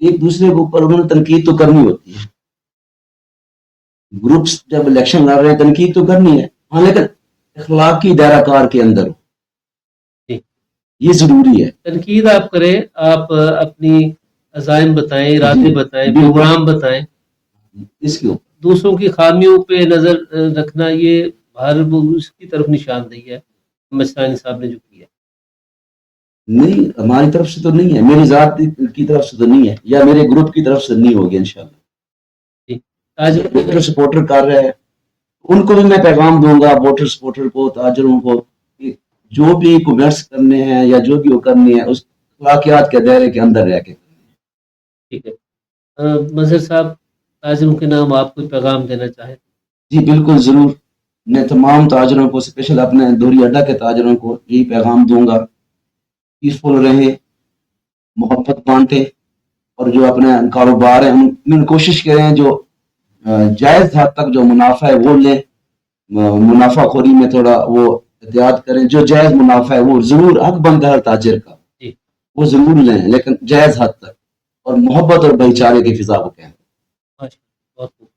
ایک دوسرے کے اوپر انہوں نے تنقید تو کرنی ہوتی ہے. گروپس جب الیکشن لڑ رہے ہیں تنقید تو کرنی ہے، ہاں، لیکن اخلاقی دائرہ کار کے اندر جی، یہ ضروری ہے. تنقید آپ کریں، آپ اپنی عزائم بتائیں، ارادے بتائیں، بالکل. پروگرام بتائیں. اس کے اوپر دوسروں کی خامیوں پہ نظر رکھنا یہ ہر اس کی طرف نشاندہی ہے. مستانی صاحب نے جو کیا نہیں، ہماری طرف سے تو نہیں ہے، میری ذات کی طرف سے تو نہیں ہے، یا میرے گروپ کی طرف سے نہیں ہوگی انشاءاللہ. جی، آج ووٹر سپورٹر کر رہے ہیں، ان کو بھی میں پیغام دوں گا، ووٹر سپورٹر کو، تاجروں کو، کہ جو بھی کمرس کرنے ہیں یا جو بھی وہ کرنی ہے اس اخلاقیات کے دائرے کے اندر رہ کے کرنی ہے. ٹھیک ہے. مظہر صاحب، تاجروں کے نام آپ کوئی پیغام دینا چاہیں؟ جی بالکل، ضرور. میں تمام تاجروں کو، اسپیشل اپنے دھوری اڈا کے تاجروں کو یہی پیغام دوں گا، پیسفل رہیں، محبت بانٹیں، اور جو اپنے کاروبار ہیں ان میں کوشش کریں جو جائز حد تک جو منافع ہے وہ لیں، منافع خوری میں تھوڑا وہ احتیاط کریں. جو جائز منافع ہے وہ ضرور حق بنتا ہے ہر تاجر کا، جی، وہ ضرور لیں، لیکن جائز حد تک، اور محبت اور بھائی چارے کی فضا کو کہیں. بہت خوب.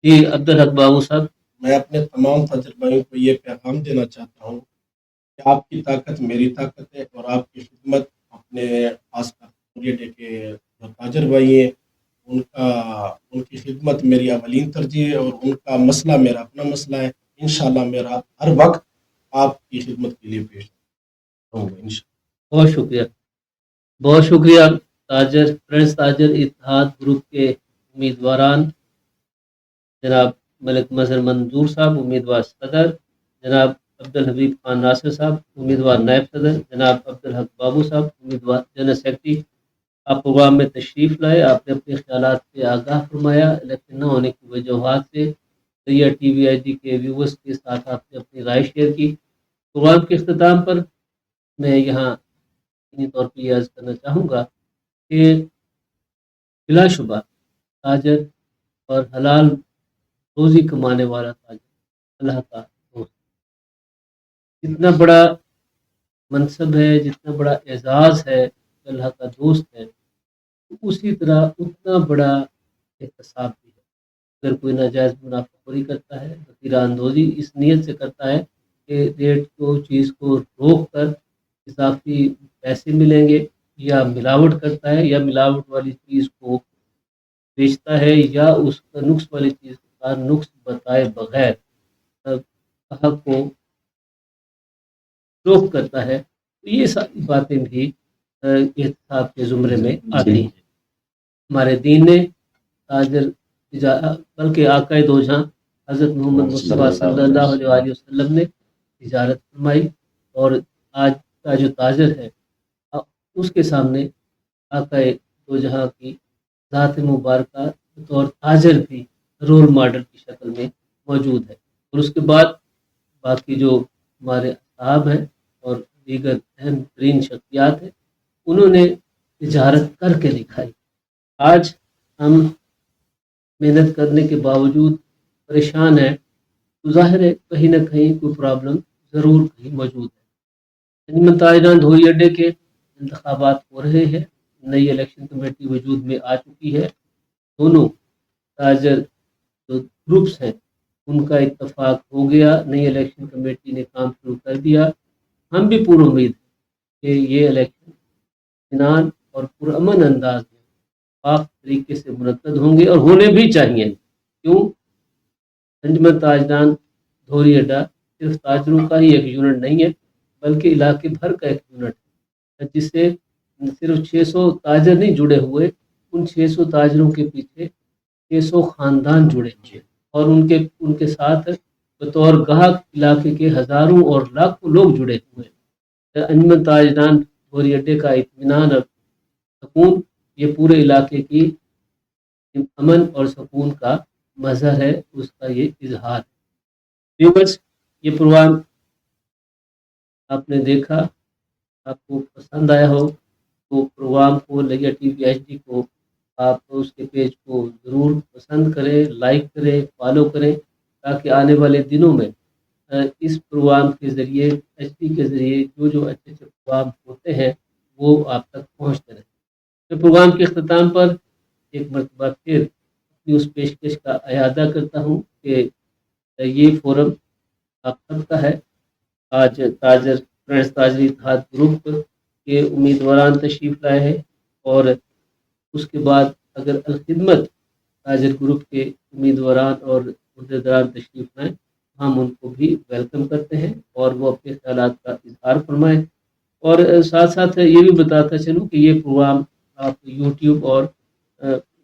جی، عبدالحق بابو صاحب. میں اپنے تمام تاجر بھائیوں کو یہ پیغام دینا چاہتا ہوں کہ آپ کی طاقت میری طاقت ہے، اور آپ کی خدمت اپنے خاص کر پورے ڈے کے جو تاجر بھائی ہیں ان کی خدمت میری اولین ترجیح ہے، اور ان کا مسئلہ میرا اپنا مسئلہ ہے. انشاءاللہ میرا ہر وقت آپ کی خدمت کے لیے پیش رہوں گا انشاءاللہ. بہت شکریہ، بہت شکریہ. تاجر فرینڈز تاجر اتحاد گروپ کے امیدواران جناب ملک مظہر منظور صاحب امیدوار صدر، جناب عبدالحبیب خان ناصر صاحب امیدوار نائب صدر، جناب عبدالحق بابو صاحب امیدوار جنرل سیکرٹری، آپ پروگرام میں تشریف لائے. آپ نے اپنے خیالات سے آگاہ فرمایا. الیکشن نہ ہونے کی وجوہات سے ذریعہ ٹی وی ایچ ڈی کے ویورز کے ساتھ آپ نے اپنی رائے شیئر کی. پروگرام کے اختتام پر میں یہاں طور پہ یہ عرض کرنا چاہوں گا کہ بلا شبہ تاجر اور حلال روزی کمانے والا تاجر اللہ کا دوست. جتنا بڑا منصب ہے، جتنا بڑا اعزاز ہے کہ اللہ کا دوست ہے، اسی طرح اتنا بڑا احتساب بھی ہے. اگر کوئی ناجائز منافع خوری کرتا ہے، وسیلہ اندوزی اس نیت سے کرتا ہے کہ ریٹ کو، چیز کو روک کر اضافی پیسے ملیں گے، یا ملاوٹ کرتا ہے، یا ملاوٹ والی چیز کو بیچتا ہے، یا اس کا نقص والی چیز کا نقص بتائے بغیر حق کو روک کرتا ہے، تو یہ ساری باتیں بھی احتساب کے زمرے میں آتی ہیں. ہمارے دین نے تاجر بلکہ آقائے دو جہاں حضرت محمد مصطفیٰ صلی اللہ علیہ وآلہ وسلم نے تجارت فرمائی، اور آج کا جو تاجر ہے اس کے سامنے آقائے دو جہاں کی ذات مبارکہ بطور تاجر بھی رول ماڈل کی شکل میں موجود ہے. اور اس کے بعد باقی جو ہمارے صاحب ہیں اور دیگر اہم ترین شخصیات ہیں، انہوں نے تجارت کر کے دکھائی. آج ہم محنت کرنے کے باوجود پریشان ہیں، تو ظاہر ہے کہیں نہ کہیں کوئی پرابلم ضرور کہیں موجود ہے. انجمن تاجران دھوری اڈے کے انتخابات ہو رہے ہیں، نئی الیکشن کمیٹی وجود میں آ چکی ہے. دونوں تاجر جو گروپس ہیں ان کا اتفاق ہو گیا، نئی الیکشن کمیٹی نے کام شروع کر دیا. ہم بھی پور امید ہے کہ یہ الیکشن اطمینان اور پرامن انداز میں پاک طریقے سے منعقد ہوں گے، اور ہونے بھی چاہیے. کیوں؟ انجمن تاجران دھوری اڈا صرف تاجروں کا ہی ایک یونٹ نہیں ہے، بلکہ علاقے بھر کا ایک یونٹ ہے، جس سے صرف 600 تاجر نہیں جڑے ہوئے، ان 600 تاجروں کے پیچھے 600 خاندان جڑے ہوئے، اور ان کے ساتھ بطور گاہک علاقے کے ہزاروں اور لاکھوں لوگ جڑے ہوئے. انجمن تاجران دھوری اڈے کا اطمینان اور سکون یہ پورے علاقے کی امن اور سکون کا مظہر ہے، اس کا یہ اظہار ہے. ویورز، یہ پروگرام آپ نے دیکھا، آپ کو پسند آیا ہو تو پروگرام کو لگیا ٹی وی ایچ ڈی کو آپ اس کے پیج کو ضرور پسند کریں، لائک کریں، فالو کریں، تاکہ آنے والے دنوں میں اس پروگرام کے ذریعے، ایچ ڈی کے ذریعے جو اچھے اچھے پروگرام ہوتے ہیں وہ آپ تک پہنچتے رہیں. میں پروگرام کے اختتام پر ایک مرتبہ پھر اپنی اس پیشکش کا اعادہ کرتا ہوں کہ یہ فورم آپ سب کا ہے. آج تاجر فرینڈز تاجری اتحاد گروپ کے امیدواران تشریف لائے ہیں اور اس کے بعد اگر الخدمت تاجر گروپ کے امیدواران اور عہدیداران تشریف لائیں ہم ان کو بھی ویلکم کرتے ہیں اور وہ اپنے خیالات کا اظہار فرمائیں. اور ساتھ ساتھ یہ بھی بتاتا چلوں کہ یہ پروگرام آپ یوٹیوب اور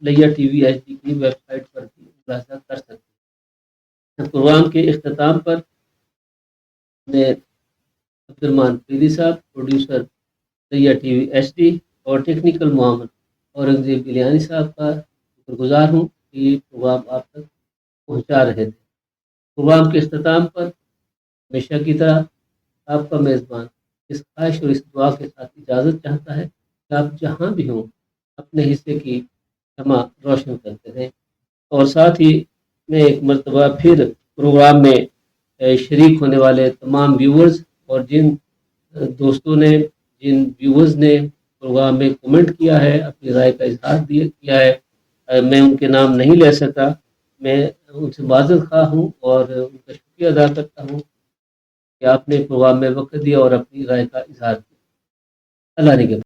لیا ٹی وی ایچ ڈی کی ویب سائٹ پر بھی ملاحظہ کر سکتے ہیں. پروگرام کے اختتام پر میں عبدالرحمان فریدی صاحب پروڈیوسر لیا ٹی وی ایچ ڈی اور ٹیکنیکل معاون اورنگزیب گلیانی صاحب کا شکر گزار ہوں کہ یہ پروگرام آپ تک پہنچا رہے تھے. پروگرام کے اختتام پر ہمیشہ کی طرح آپ کا میزبان اس خواہش اور اس دعا کے ساتھ اجازت چاہتا ہے کہ آپ جہاں بھی ہوں اپنے حصے کی شمع روشن کرتے رہیں. اور ساتھ ہی میں ایک مرتبہ پھر پروگرام میں شریک ہونے والے تمام ویورز اور جن دوستوں نے جن ویورز نے پروگرام میں کمنٹ کیا ہے اپنی رائے کا اظہار کیا ہے میں ان کے نام نہیں لے سکتا. میں ان سے معذرت خواہ ہوں اور ان کا شکریہ ادا کرتا ہوں کہ آپ نے پروگرام میں وقت دیا اور اپنی رائے کا اظہار کیا. اللہ نگہبان.